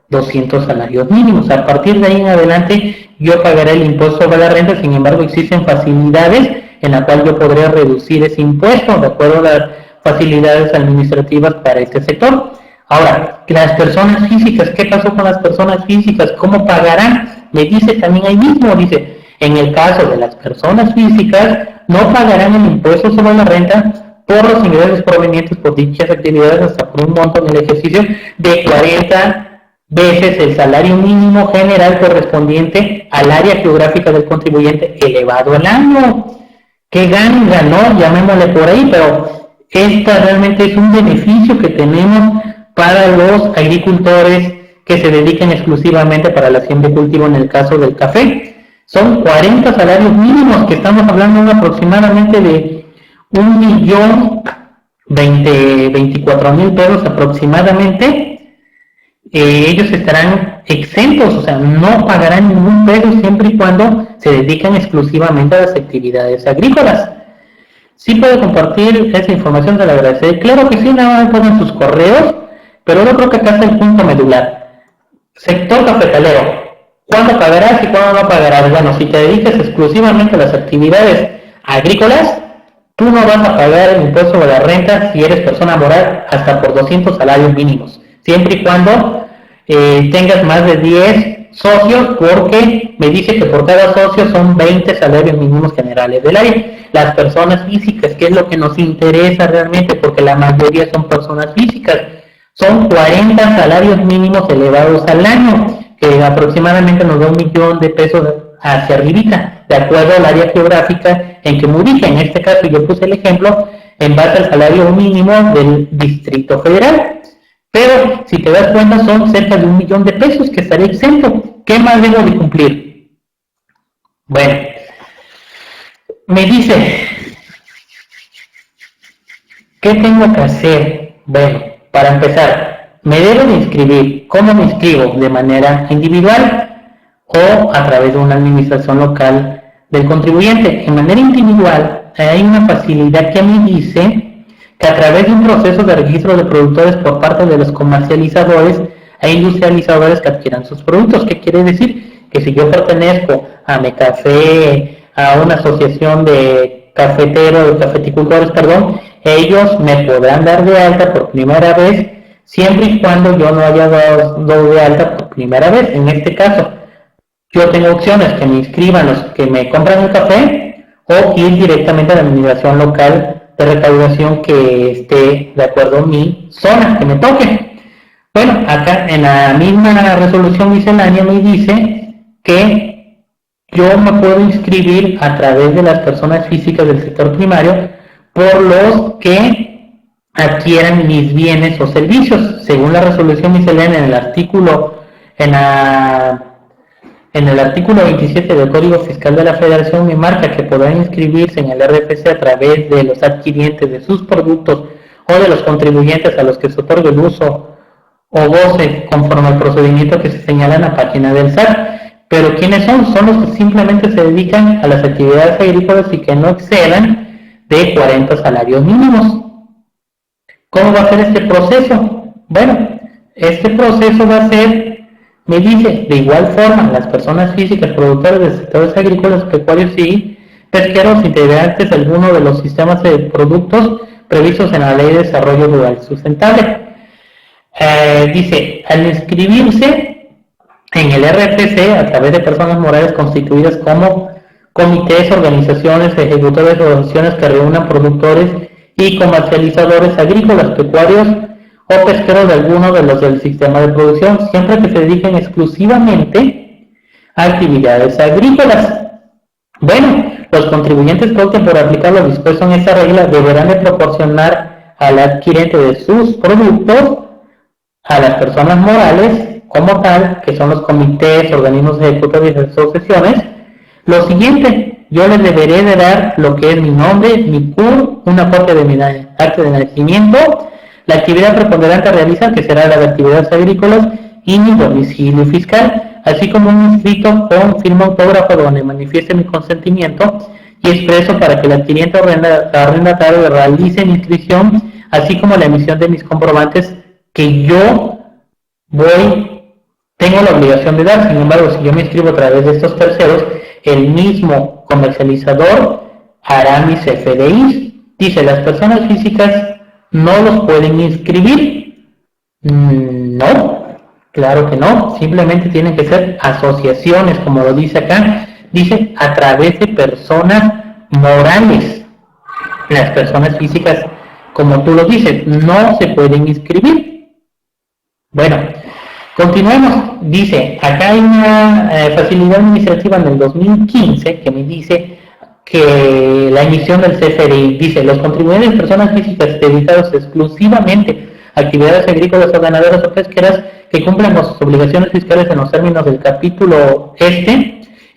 200 salarios mínimos. A partir de ahí en adelante yo pagaré el impuesto sobre la renta. Sin embargo, existen facilidades en las cuales yo podré reducir ese impuesto de acuerdo a las facilidades administrativas para este sector. Ahora, las personas físicas, ¿qué pasó con las personas físicas? ¿Cómo pagarán? Me dice también ahí mismo, dice, en el caso de las personas físicas, no pagarán el impuesto sobre la renta por los ingresos provenientes por dichas actividades hasta por un monto en el ejercicio de 40 veces el salario mínimo general correspondiente al área geográfica del contribuyente elevado al año. ¿Qué ganga, no? Llamémosle por ahí, pero esta realmente es un beneficio que tenemos para los agricultores que se dedican exclusivamente para la siembra y cultivo en el caso del café. Son 40 salarios mínimos, que estamos hablando de aproximadamente de 1,024,000 pesos aproximadamente, ellos estarán exentos, o sea, no pagarán ningún peso siempre y cuando se dedican exclusivamente a las actividades agrícolas. Sí puedo compartir esa información, se la agradeceré. Claro que sí, nada más ponen sus correos, pero yo creo que acá está el punto medular. Sector cafetalero, ¿cuándo pagarás y cuándo no pagarás? Bueno, si te dedicas exclusivamente a las actividades agrícolas, tú no vas a pagar el impuesto sobre la renta si eres persona moral hasta por 200 salarios mínimos, siempre y cuando tengas más de 10 socios, porque me dice que por cada socio son 20 salarios mínimos generales del área. Las personas físicas, que es lo que nos interesa realmente, porque la mayoría son personas físicas, son 40 salarios mínimos elevados al año, que aproximadamente nos da 1.000.000 de pesos hacia arribita, de acuerdo al área geográfica en que me ubique. En este caso yo puse el ejemplo en base al salario mínimo del Distrito Federal. Pero si te das cuenta son cerca de 1.000.000 de pesos que estaría exento. ¿Qué más debo de cumplir? Bueno, me dice, ¿qué tengo que hacer? Bueno, para empezar, me debo de inscribir. ¿Cómo me inscribo? ¿De manera individual o a través de una administración local del contribuyente? En manera individual hay una facilidad que me dice que a través de un proceso de registro de productores por parte de los comercializadores e industrializadores que adquieran sus productos. ¿Qué quiere decir? Que si yo pertenezco a Mecafé, a una asociación de cafeticultores, ellos me podrán dar de alta por primera vez, siempre y cuando yo no haya dado de alta por primera vez. En este caso, yo tengo opciones: que me inscriban los que me compran el café, o ir directamente a la administración local de recaudación que esté de acuerdo a mi zona, que me toque. Bueno, acá en la misma resolución miscelánea me dice que yo me puedo inscribir a través de las personas físicas del sector primario por los que adquieran mis bienes o servicios. Según la resolución miscelánea en el artículo, en el artículo 27 del Código Fiscal de la Federación, me marca que podrán inscribirse en el RFC a través de los adquirientes de sus productos o de los contribuyentes a los que se otorgue el uso o goce conforme al procedimiento que se señala en la página del SAT. Pero ¿quiénes son? Son los que simplemente se dedican a las actividades agrícolas y que no excedan de 40 salarios mínimos. ¿Cómo va a ser este proceso? Bueno, este proceso va a ser, me dice, de igual forma, las personas físicas productoras de sectores agrícolas, pecuarios y pesqueros integrantes de alguno de los sistemas de productos previstos en la Ley de Desarrollo Rural Sustentable. Dice, al inscribirse en el RFC a través de personas morales constituidas como comités, organizaciones, ejecutores o asociaciones que reúnan productores y comercializadores agrícolas, pecuarios o pesqueros de alguno de los del sistema de producción, siempre que se dediquen exclusivamente a actividades agrícolas. Bueno, los contribuyentes que opten por aplicar lo dispuesto en esta regla deberán de proporcionar al adquirente de sus productos a las personas morales como tal, que son los comités, organismos ejecutivos y asociaciones, lo siguiente: yo les deberé de dar lo que es mi nombre, mi CUR, una copia de mi acta de nacimiento, la actividad preponderante a realizar, que será la de actividades agrícolas, y mi domicilio fiscal, así como un escrito con firma autógrafa donde manifieste mi consentimiento y expreso para que el adquiriente arrendatario realice mi inscripción, así como la emisión de mis comprobantes que yo tengo la obligación de dar. Sin embargo, si yo me inscribo a través de estos terceros, el mismo comercializador hará mis FDIs. Dice, las personas físicas no los pueden inscribir. No, claro que no, simplemente tienen que ser asociaciones, como lo dice acá. Dice, a través de personas morales. Las personas físicas, como tú lo dices, no se pueden inscribir. Bueno, continuemos. Dice, acá hay una facilidad administrativa en el 2015 que me dice que la emisión del CFDI, dice, los contribuyentes personas físicas dedicados exclusivamente a actividades agrícolas o ganaderas o pesqueras que cumplan con sus obligaciones fiscales en los términos del capítulo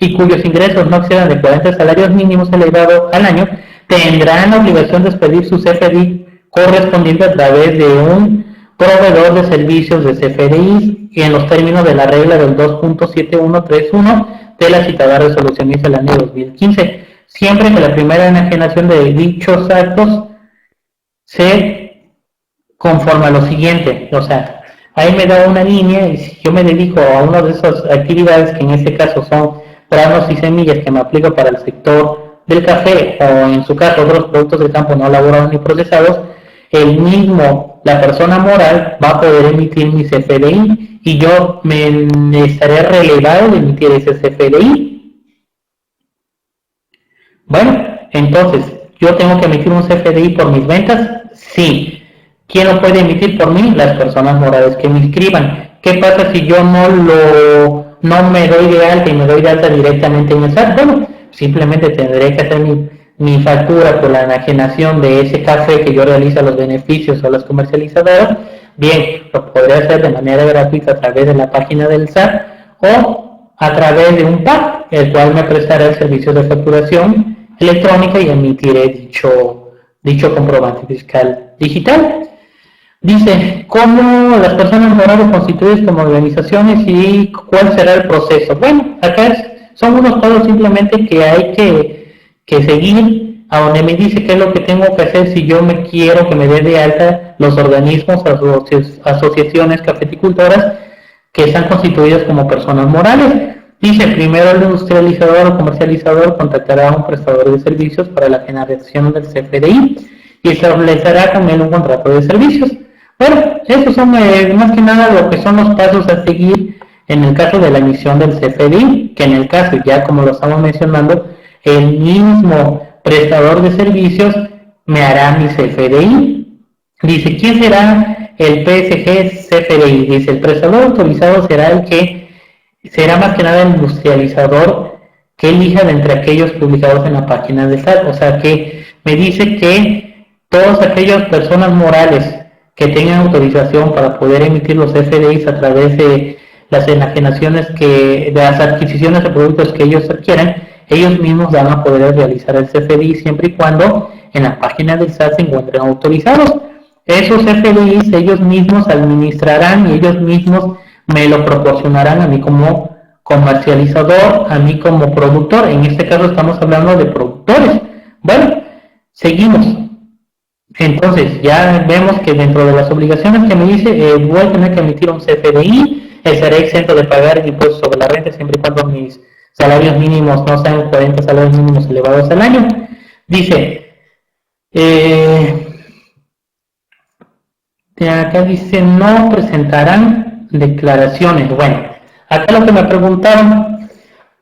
y cuyos ingresos no excedan de 40 salarios mínimos elevados al año, tendrán la obligación de expedir su CFDI correspondiente a través de un proveedor de servicios de CFDI y en los términos de la regla del 2.7131 de la citada resolución miscelánea de 2015, siempre que la primera enajenación de dichos actos se conforma a lo siguiente. O sea, ahí me da una línea y si yo me dedico a una de esas actividades, que en este caso son granos y semillas que me aplico para el sector del café o en su caso otros productos del campo no elaborados ni procesados, la persona moral va a poder emitir mi CFDI y yo me estaré relevado de emitir ese CFDI. Bueno, entonces, ¿yo tengo que emitir un CFDI por mis ventas? Sí. ¿Quién lo puede emitir por mí? Las personas morales que me inscriban. ¿Qué pasa si yo no me doy de alta y me doy de alta directamente en el SAT? Bueno, simplemente tendré que hacer mi factura por la enajenación de ese café que yo realizo a los beneficios o a las comercializadoras. Bien, lo podré hacer de manera gratuita a través de la página del SAT o a través de un PAC, el cual me prestará el servicio de facturación electrónica y emitiré dicho comprobante fiscal digital. Dice, ¿cómo las personas morales constituidas como organizaciones y cuál será el proceso? Bueno, acá son unos pasos simplemente que hay que seguir, a donde me dice qué es lo que tengo que hacer si yo me quiero que me dé de alta los organismos, asociaciones cafeticultoras que están constituidas como personas morales. Dice, primero el industrializador o comercializador contactará a un prestador de servicios para la generación del CFDI y establecerá con él un contrato de servicios. Bueno, estos son más que nada lo que son los pasos a seguir en el caso de la emisión del CFDI, que en el caso, ya como lo estamos mencionando, el mismo prestador de servicios me hará mi CFDI. Dice, ¿quién será el PSG CFDI? Dice, el prestador autorizado será el que será más que nada el industrializador que elija de entre aquellos publicados en la página de SAT. O sea que me dice que todas aquellas personas morales que tengan autorización para poder emitir los CFDIs a través de las enajenaciones de las adquisiciones de productos que ellos adquieran, ellos mismos van a poder realizar el CFDI siempre y cuando en la página del SAT se encuentren autorizados. Esos CFDIs ellos mismos administrarán y ellos mismos me lo proporcionarán a mí como comercializador, a mí como productor. En este caso estamos hablando de productores. Bueno, seguimos. Entonces ya vemos que dentro de las obligaciones que me dice, voy a tener que emitir un CFDI, estaré exento de pagar impuestos sobre la renta siempre y cuando mis salarios mínimos no sean 40 salarios mínimos elevados al año. Dice, acá dice, no presentarán declaraciones. Bueno, acá lo que me preguntaron,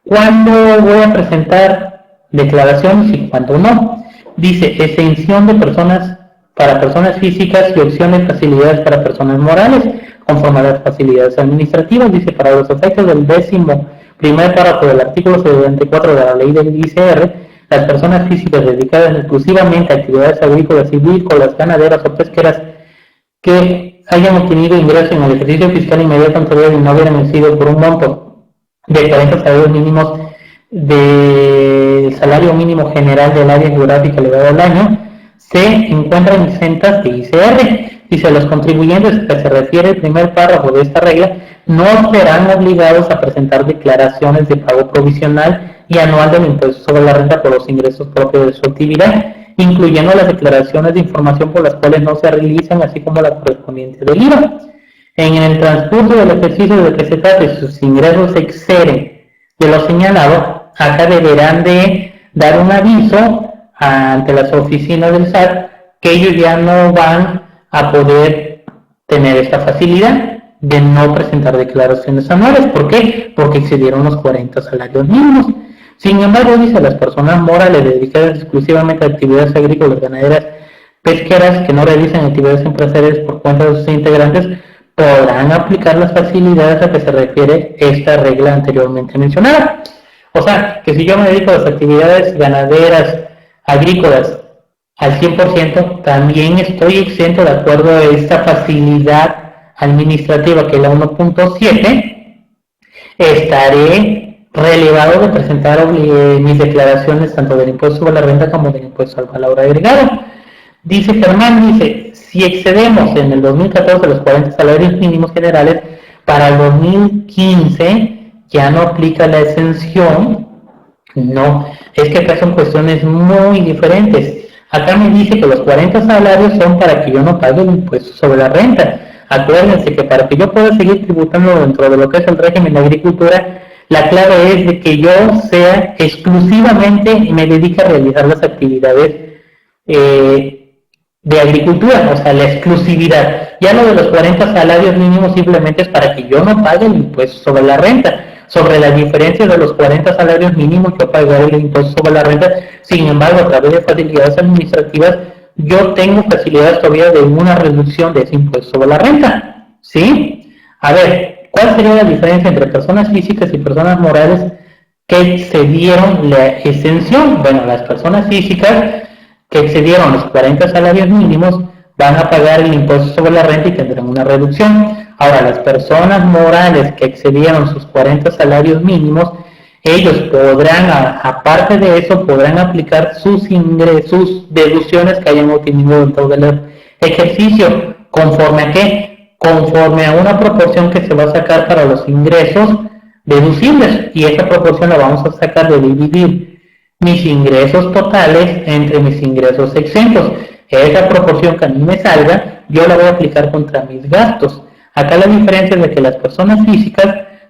¿cuándo voy a presentar declaraciones y cuándo no? Dice, exención de personas para personas físicas y opciones de facilidades para personas morales, conforme a las facilidades administrativas. Dice, para los efectos del 11º párrafo del artículo 74 de la ley del ICR, las personas físicas dedicadas exclusivamente a actividades agrícolas, silvícolas, ganaderas o pesqueras que hayan obtenido ingresos en el ejercicio fiscal inmediato anterior y no hubieran sido por un monto de 40 salarios mínimos del salario mínimo general del área geográfica elevado al año, se encuentran exentas de ICR. Dice, los contribuyentes que se refiere el primer párrafo de esta regla no serán obligados a presentar declaraciones de pago provisional y anual del impuesto sobre la renta por los ingresos propios de su actividad, incluyendo las declaraciones de información por las cuales no se realizan, así como la correspondiente del IVA. En el transcurso del ejercicio de que se trate, si sus ingresos exceden de lo señalado, acá deberán de dar un aviso ante las oficinas del SAT que ellos ya no van a poder tener esta facilidad de no presentar declaraciones anuales. ¿Por qué? Porque excedieron los 40 salarios mínimos. Sin embargo, dice, las personas morales dedicadas exclusivamente a actividades agrícolas, ganaderas, pesqueras que no realizan actividades empresariales por cuenta de sus integrantes podrán aplicar las facilidades a que se refiere esta regla anteriormente mencionada. O sea, que si yo me dedico a las actividades ganaderas, agrícolas al 100%, también estoy exento de acuerdo a esta facilidad administrativa que es la 1.7, estaré relevado de presentar mis declaraciones tanto del impuesto sobre la renta como del impuesto al valor agregado. Dice Germán, dice, si excedemos en el 2014 los 40 salarios mínimos generales, para el 2015 ya no aplica la exención. No, es que acá son cuestiones muy diferentes. Acá me dice que los 40 salarios son para que yo no pague el impuesto sobre la renta. Acuérdense que para que yo pueda seguir tributando dentro de lo que es el régimen de agricultura, la clave es de que yo sea exclusivamente y me dedique a realizar las actividades de agricultura, o sea, la exclusividad. Ya lo de los 40 salarios mínimos simplemente es para que yo no pague el impuesto sobre la renta. Sobre la diferencia de los 40 salarios mínimos, yo pagaré el impuesto sobre la renta. Sin embargo, a través de facilidades administrativas, yo tengo facilidades todavía de una reducción de ese impuesto sobre la renta. ¿Sí? A ver, ¿cuál sería la diferencia entre personas físicas y personas morales que excedieron la exención? Bueno, las personas físicas que excedieron los 40 salarios mínimos van a pagar el impuesto sobre la renta y tendrán una reducción. Ahora, las personas morales que excedieron sus 40 salarios mínimos, ellos podrán, aparte de eso, podrán aplicar sus ingresos, deducciones que hayan obtenido dentro del ejercicio. ¿Conforme a qué? Conforme a una proporción que se va a sacar para los ingresos deducibles. Y esa proporción la vamos a sacar de dividir mis ingresos totales entre mis ingresos exentos. Esa proporción que a mí me salga, yo la voy a aplicar contra mis gastos. Acá la diferencia es de que las personas físicas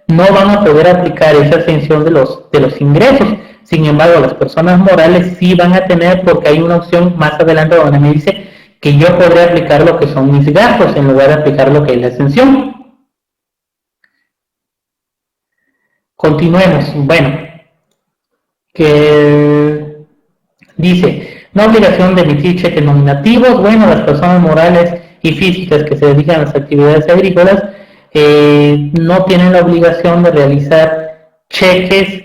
no van a poder aplicar esa exención de los ingresos. Sin embargo, las personas morales sí van a tener, porque hay una opción más adelante donde me dice que yo podré aplicar lo que son mis gastos en lugar de aplicar lo que es la exención. Continuemos. Bueno, que dice, no obligación de emitir cheques nominativos. Bueno, las personas morales y físicas que se dedican a las actividades agrícolas no tienen la obligación de realizar cheques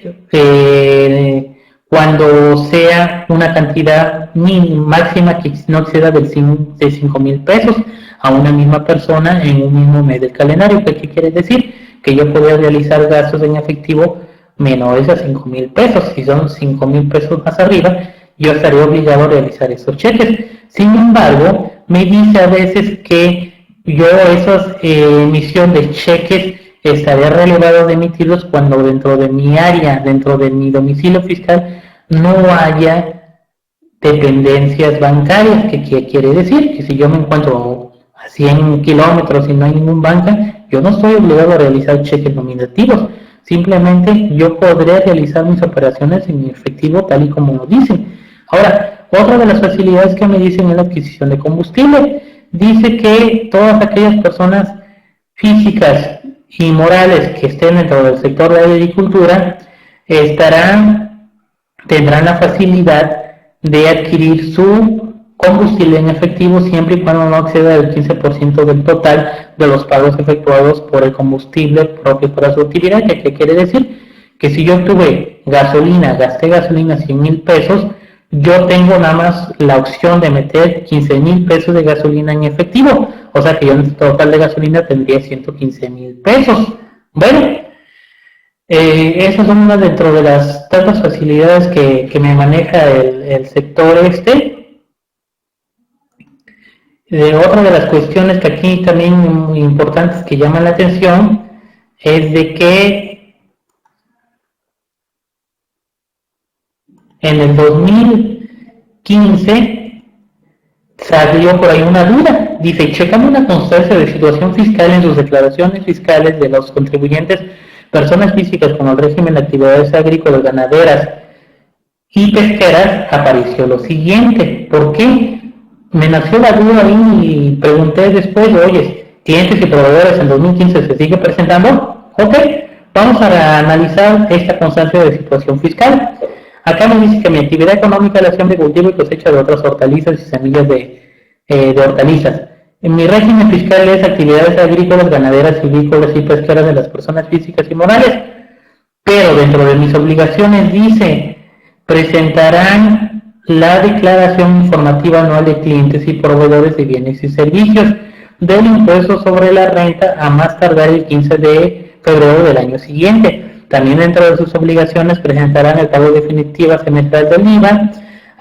cuando sea una cantidad máxima que no exceda de 5,000 pesos a una misma persona en un mismo mes del calendario. ¿Qué quiere decir? Que yo podría realizar gastos en efectivo menores a 5,000 pesos. Si son 5,000 pesos más arriba, yo estaré obligado a realizar esos cheques. Sin embargo, me dice a veces que yo esas emisión de cheques estaré relevado de emitirlos cuando dentro de mi área, dentro de mi domicilio fiscal, no haya dependencias bancarias. ¿Qué quiere decir? Que si yo me encuentro a 100 kilómetros y no hay ningún banca, yo no estoy obligado a realizar cheques nominativos. Simplemente yo podré realizar mis operaciones en efectivo tal y como lo dicen. Ahora, otra de las facilidades que me dicen es la adquisición de combustible. Dice que todas aquellas personas físicas y morales que estén dentro del sector de la agricultura tendrán la facilidad de adquirir su combustible en efectivo siempre y cuando no exceda el 15% del total de los pagos efectuados por el combustible propio para su actividad. ¿Qué quiere decir? Que si yo gasté gasolina 100,000 pesos, yo tengo nada más la opción de meter 15,000 pesos de gasolina en efectivo, o sea que yo en el total de gasolina tendría 115,000 pesos. Bueno, esas son unas dentro de las tantas facilidades que me maneja el sector otra de las cuestiones que aquí también muy importantes que llaman la atención es de que en el 2015 salió por ahí una duda. Dice, checando una constancia de situación fiscal en sus declaraciones fiscales de los contribuyentes, personas físicas con el régimen de actividades agrícolas, ganaderas y pesqueras, apareció lo siguiente. ¿Por qué? Me nació la duda ahí y pregunté después, oye, clientes y proveedores en 2015 se sigue presentando. Ok, vamos a analizar esta constancia de situación fiscal. Acá me dice que mi actividad económica es la siembra, cultivo y cosecha de otras hortalizas y semillas de hortalizas. En mi régimen fiscal es actividades agrícolas, ganaderas, silvícolas y pesqueras de las personas físicas y morales. Pero dentro de mis obligaciones dice, presentarán la declaración informativa anual de clientes y proveedores de bienes y servicios del impuesto sobre la renta a más tardar el 15 de febrero del año siguiente. También dentro de sus obligaciones presentarán el pago definitivo semestral del IVA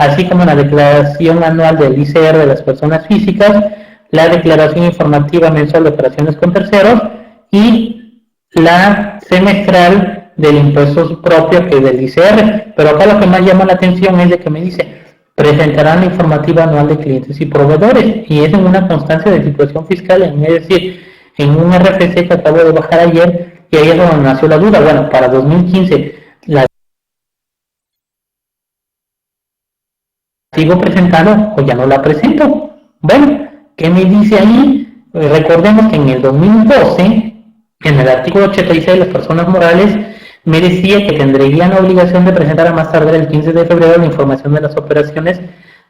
así como la declaración anual del ICR de las personas físicas, la declaración informativa mensual de operaciones con terceros y la semestral del impuesto propio que es del ICR. Pero acá lo que más llama la atención es de que me dice, presentarán la informativa anual de clientes y proveedores, y es en una constancia de situación fiscal, es decir, en un RFC que acabo de bajar ayer, y ahí es donde nació la duda. Bueno, para 2015 la sigo presentando o ya no la presento. Bueno, ¿qué me dice ahí? Recordemos que en el 2012, en el artículo 86, las personas morales me decía que tendrían la obligación de presentar a más tardar el 15 de febrero la información de las operaciones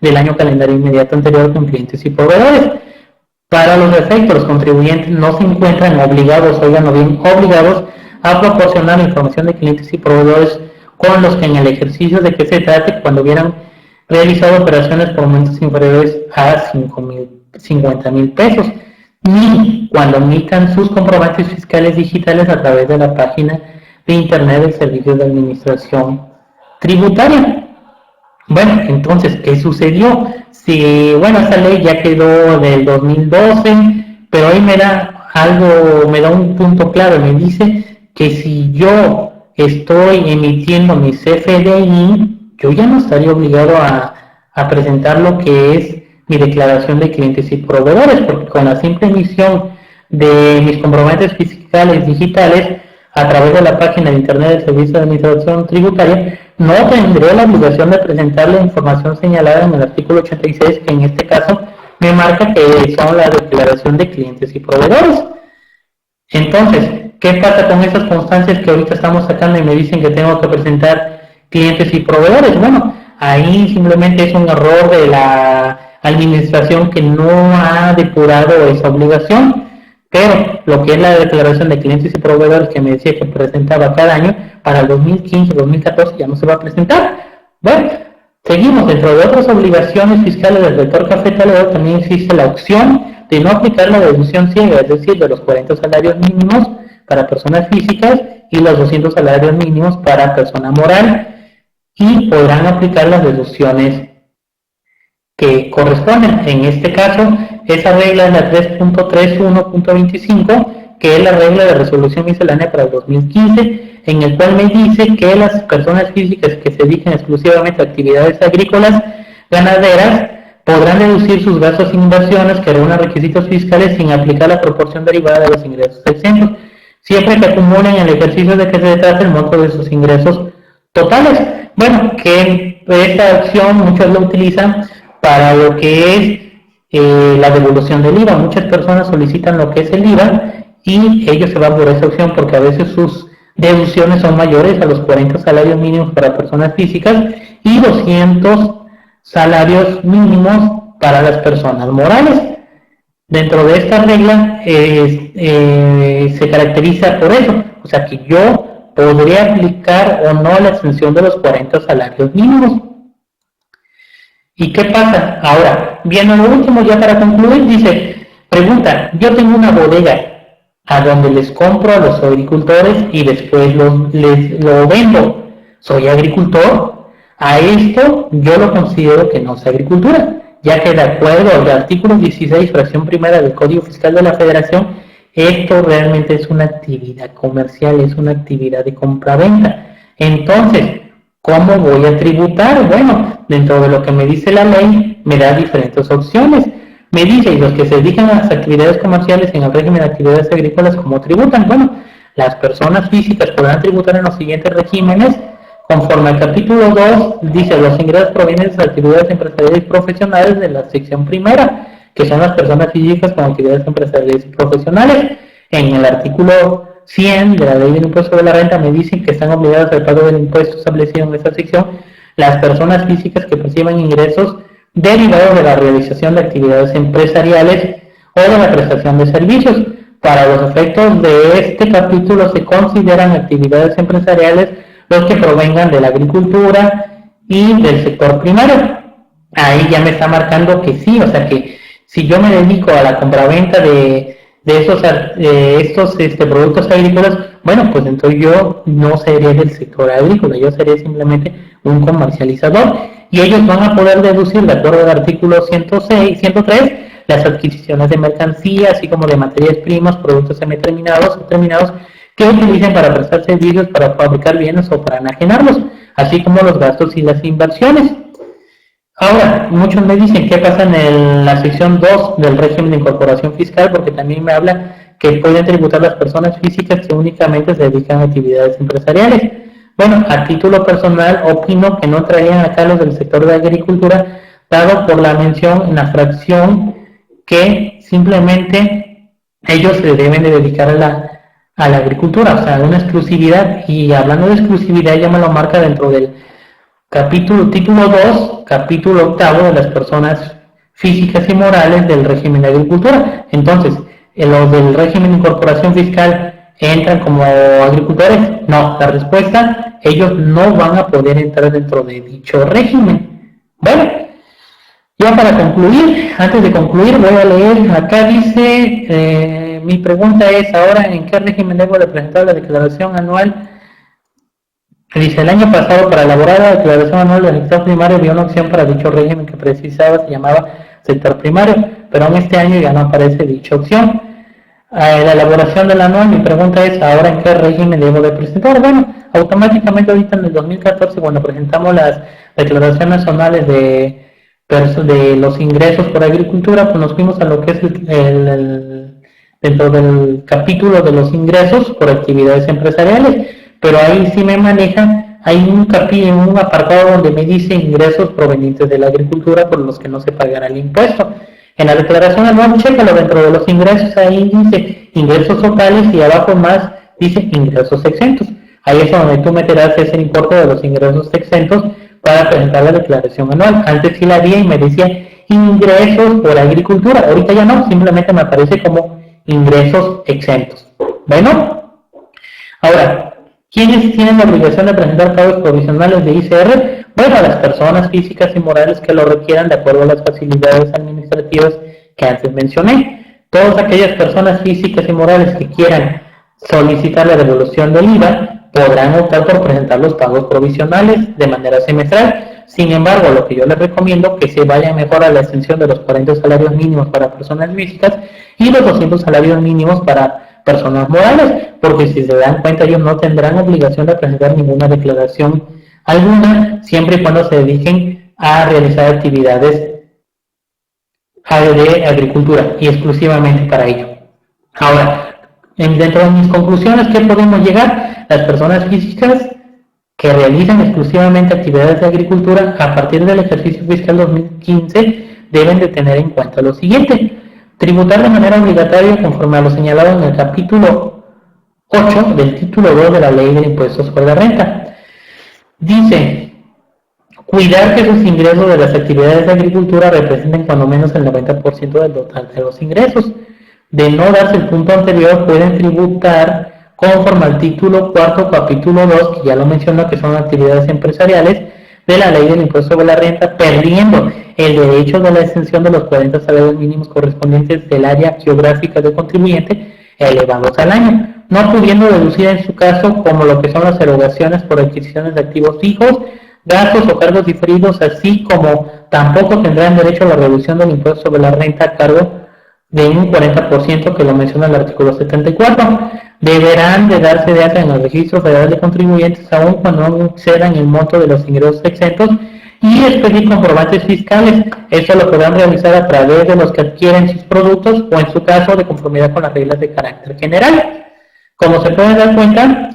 del año calendario inmediato anterior con clientes y proveedores. Para los efectos, los contribuyentes no se encuentran obligados, oigan o bien, obligados a proporcionar la información de clientes y proveedores con los que en el ejercicio de que se trate, cuando hubieran realizado operaciones por montos inferiores a 50,000 pesos, ni cuando emitan sus comprobantes fiscales digitales a través de la página de internet del Servicio de Administración Tributaria. Bueno, entonces, ¿qué sucedió? Si, bueno, esta ley ya quedó del 2012, pero hoy me da un punto claro, me dice que si yo estoy emitiendo mi CFDI, yo ya no estaría obligado a presentar lo que es mi declaración de clientes y proveedores, porque con la simple emisión de mis comprobantes fiscales digitales a través de la página de internet del Servicio de Administración Tributaria, no tendré la obligación de presentar la información señalada en el artículo 86, que en este caso me marca que son la declaración de clientes y proveedores. Entonces, ¿qué pasa con esas constancias que ahorita estamos sacando y me dicen que tengo que presentar clientes y proveedores? Bueno, ahí simplemente es un error de la administración que no ha depurado esa obligación, pero lo que es la declaración de clientes y proveedores que me decía que presentaba cada año, para el 2015-2014 ya no se va a presentar. Bueno, seguimos. Dentro de otras obligaciones fiscales del sector cafetalero también existe la opción de no aplicar la deducción ciega, es decir, de los 40 salarios mínimos para personas físicas y los 200 salarios mínimos para persona moral, y podrán aplicar las deducciones que corresponden. En este caso, esa regla es la 3.31.25, que es la regla de resolución miscelánea para el 2015, en el cual me dice que las personas físicas que se dediquen exclusivamente a actividades agrícolas, ganaderas, podrán deducir sus gastos e inversiones que reúnan requisitos fiscales sin aplicar la proporción derivada de los ingresos exentos, siempre que acumulen en el ejercicio de que se trata el monto de sus ingresos totales. Bueno, que esta opción muchos lo utilizan para lo que es la devolución del IVA. Muchas personas solicitan lo que es el IVA y ellos se van por esa opción porque a veces sus deducciones son mayores a los 40 salarios mínimos para personas físicas y 200 salarios mínimos para las personas morales. Dentro de esta regla se caracteriza por eso, o sea que yo podría aplicar o no la exención de los 40 salarios mínimos. ¿Y qué pasa? Ahora, viendo lo último ya para concluir, dice, pregunta, yo tengo una bodega a donde les compro a los agricultores y después lo vendo. ¿Soy agricultor? A esto yo lo considero que no es agricultura, ya que de acuerdo al artículo 16, fracción primera del Código Fiscal de la Federación, esto realmente es una actividad comercial, es una actividad de compra-venta. Entonces, ¿cómo voy a tributar? Bueno, dentro de lo que me dice la ley, me da diferentes opciones. Me dice, y los que se dedican a las actividades comerciales en el régimen de actividades agrícolas, ¿cómo tributan? Bueno, las personas físicas podrán tributar en los siguientes regímenes. Conforme al capítulo 2, dice, los ingresos provenientes de actividades empresariales y profesionales de la sección primera, que son las personas físicas con actividades empresariales y profesionales. En el artículo 100 de la Ley del Impuesto de la Renta me dicen que están obligadas al pago del impuesto establecido en esta sección las personas físicas que perciban ingresos derivados de la realización de actividades empresariales o de la prestación de servicios. Para los efectos de este capítulo se consideran actividades empresariales los que provengan de la agricultura y del sector primario. Ahí ya me está marcando que sí, o sea que si yo me dedico a la compraventa de estos productos agrícolas, bueno, pues entonces yo no sería del sector agrícola, yo sería simplemente un comercializador y ellos van a poder deducir, de acuerdo al artículo 106, 103, las adquisiciones de mercancía, así como de materias primas, productos semiterminados o terminados que utilicen para prestar servicios, para fabricar bienes o para enajenarlos, así como los gastos y las inversiones. Ahora, muchos me dicen qué pasa en la sección 2 del régimen de incorporación fiscal, porque también me habla que pueden tributar las personas físicas que únicamente se dedican a actividades empresariales. Bueno, a título personal opino que no traían acá los del sector de agricultura, dado por la mención en la fracción que simplemente ellos se deben de dedicar a la agricultura, o sea, una exclusividad, y hablando de exclusividad ya me lo marca dentro del título 2, capítulo octavo de las personas físicas y morales del régimen de agricultura. Entonces, los del régimen de incorporación fiscal entran como agricultores. No, la respuesta, ellos no van a poder entrar dentro de dicho régimen. Bueno, ya para concluir, antes de concluir, voy a leer, acá dice, mi pregunta es, ahora, ¿en qué régimen debo de presentar la declaración anual? Dice, el año pasado, para elaborar la declaración anual del sector primario, había una opción para dicho régimen que precisaba, se llamaba sector primario, pero en este año ya no aparece dicha opción. La elaboración del anual, mi pregunta es, ¿ahora en qué régimen debo de presentar? Bueno, automáticamente ahorita en el 2014, cuando presentamos las declaraciones anuales de los ingresos por agricultura, pues nos fuimos a lo que es dentro del capítulo de los ingresos por actividades empresariales, pero ahí sí me manejan, hay un apartado donde me dice ingresos provenientes de la agricultura por los que no se pagará el impuesto. En la declaración anual, chécalo, dentro de los ingresos, ahí dice ingresos totales y abajo más dice ingresos exentos. Ahí es donde tú meterás ese importe de los ingresos exentos para presentar la declaración anual. Antes sí la había y me decía ingresos por agricultura, ahorita ya no, simplemente me aparece como ingresos exentos. Bueno, ahora, ¿quiénes tienen la obligación de presentar pagos provisionales de ICR? Bueno, las personas físicas y morales que lo requieran de acuerdo a las facilidades administrativas que antes mencioné. Todas aquellas personas físicas y morales que quieran solicitar la devolución del IVA podrán optar por presentar los pagos provisionales de manera semestral. Sin embargo, lo que yo les recomiendo es que se vaya mejor a la extensión de los 40 salarios mínimos para personas físicas y los 200 salarios mínimos para personas morales, porque si se dan cuenta ellos no tendrán obligación de presentar ninguna declaración alguna, siempre y cuando se dediquen a realizar actividades de agricultura y exclusivamente para ello. Ahora, dentro de mis conclusiones, ¿qué podemos llegar? Las personas físicas que realizan exclusivamente actividades de agricultura a partir del ejercicio fiscal 2015 deben de tener en cuenta lo siguiente: tributar de manera obligatoria conforme a lo señalado en el capítulo 8 del título 2 de la Ley de Impuestos sobre la Renta. Dice, cuidar que sus ingresos de las actividades de agricultura representen cuando menos el 90% del total de los ingresos. De no darse el punto anterior, pueden tributar conforme al título 4, capítulo 2, que ya lo menciono, que son actividades empresariales, de la Ley del Impuesto sobre la Renta, perdiendo el derecho de la exención de los 40 salarios mínimos correspondientes del área geográfica del contribuyente elevados al año, no pudiendo deducir en su caso como lo que son las erogaciones por adquisiciones de activos fijos, gastos o cargos diferidos, así como tampoco tendrán derecho a la reducción del impuesto sobre la renta a cargo de un 40% que lo menciona el artículo 74. Deberán de darse de alta en el Registro Federal de Contribuyentes aun cuando no excedan el monto de los ingresos exentos y expedir comprobantes fiscales. Eso lo podrán realizar a través de los que adquieren sus productos o en su caso de conformidad con las reglas de carácter general. Como se pueden dar cuenta,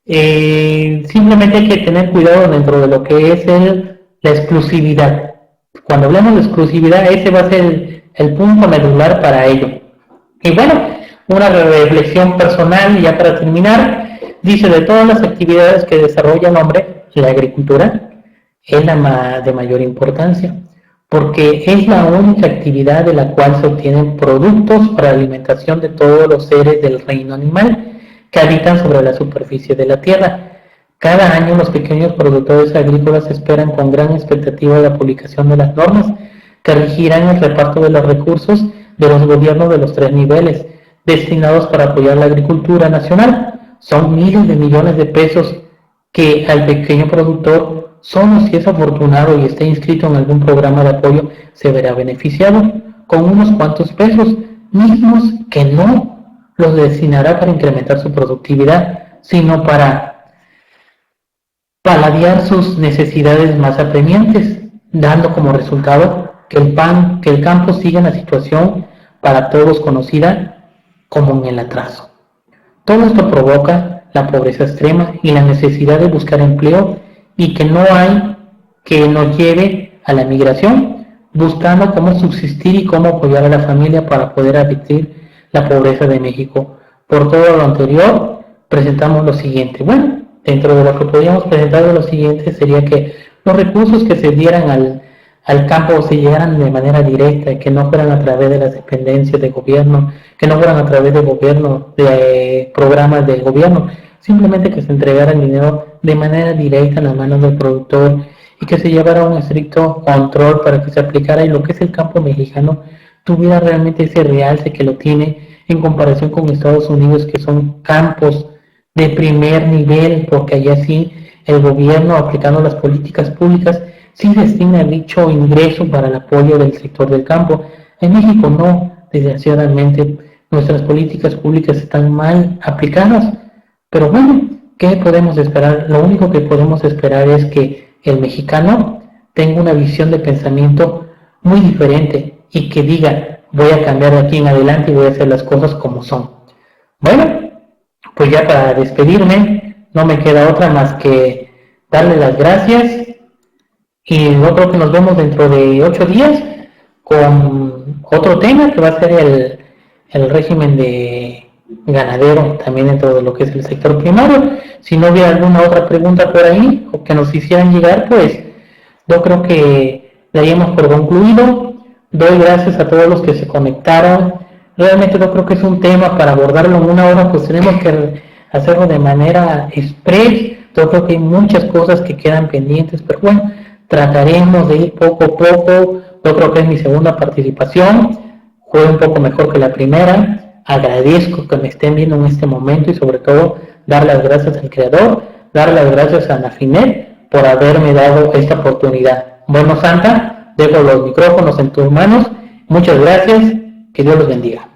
simplemente hay que tener cuidado dentro de lo que es la exclusividad. Cuando hablamos de exclusividad, ese va a ser el punto medular para ello. Y bueno, una reflexión personal ya para terminar, dice, de todas las actividades que desarrolla el hombre, la agricultura es la de mayor importancia, porque es la única actividad de la cual se obtienen productos para la alimentación de todos los seres del reino animal que habitan sobre la superficie de la tierra. Cada año los pequeños productores agrícolas esperan con gran expectativa la publicación de las normas que regirán el reparto de los recursos de los gobiernos de los 3 niveles, destinados para apoyar la agricultura nacional. son miles de millones de pesos que al pequeño productor, solo si es afortunado y está inscrito en algún programa de apoyo, se verá beneficiado con unos cuantos pesos, mismos que no los destinará para incrementar su productividad, sino para paliar sus necesidades más apremiantes, dando como resultado que el campo siga en la situación para todos conocida como en el atraso. Todo esto provoca la pobreza extrema y la necesidad de buscar empleo y que no hay que nos lleve a la migración, buscando cómo subsistir y cómo apoyar a la familia para poder abatir la pobreza de México. Por todo lo anterior, presentamos lo siguiente. Bueno, dentro de lo que podríamos presentar lo siguiente sería que los recursos que se dieran al campo se llegaran de manera directa, que no fueran a través de las dependencias de gobierno, que no fueran a través de gobierno, de programas de gobierno, simplemente que se entregara el dinero de manera directa en las manos del productor y que se llevara un estricto control para que se aplicara y lo que es el campo mexicano tuviera realmente ese realce que lo tiene en comparación con Estados Unidos, que son campos de primer nivel, porque allá sí el gobierno, aplicando las políticas públicas, sí destina dicho ingreso para el apoyo del sector del campo. En México no, desgraciadamente nuestras políticas públicas están mal aplicadas, pero bueno, ¿qué podemos esperar? Lo único que podemos esperar es que el mexicano tenga una visión de pensamiento muy diferente y que diga, voy a cambiar de aquí en adelante y voy a hacer las cosas como son. Bueno, pues ya para despedirme, no me queda otra más que darle las gracias y yo creo que nos vemos dentro de 8 días con otro tema que va a ser el régimen de ganadero también dentro de lo que es el sector primario. Si no hubiera alguna otra pregunta por ahí o que nos hicieran llegar, pues yo creo que daríamos por concluido. Doy gracias a todos los que se conectaron. Realmente no creo que es un tema para abordarlo en una hora, pues tenemos que hacerlo de manera express. Yo creo que hay muchas cosas que quedan pendientes, pero bueno, trataremos de ir poco a poco. Yo creo que es mi segunda participación, fue un poco mejor que la primera. Agradezco que me estén viendo en este momento y sobre todo dar las gracias al creador, dar las gracias a Nafinet por haberme dado esta oportunidad. Bueno, Santa, dejo los micrófonos en tus manos. Muchas gracias, que Dios los bendiga.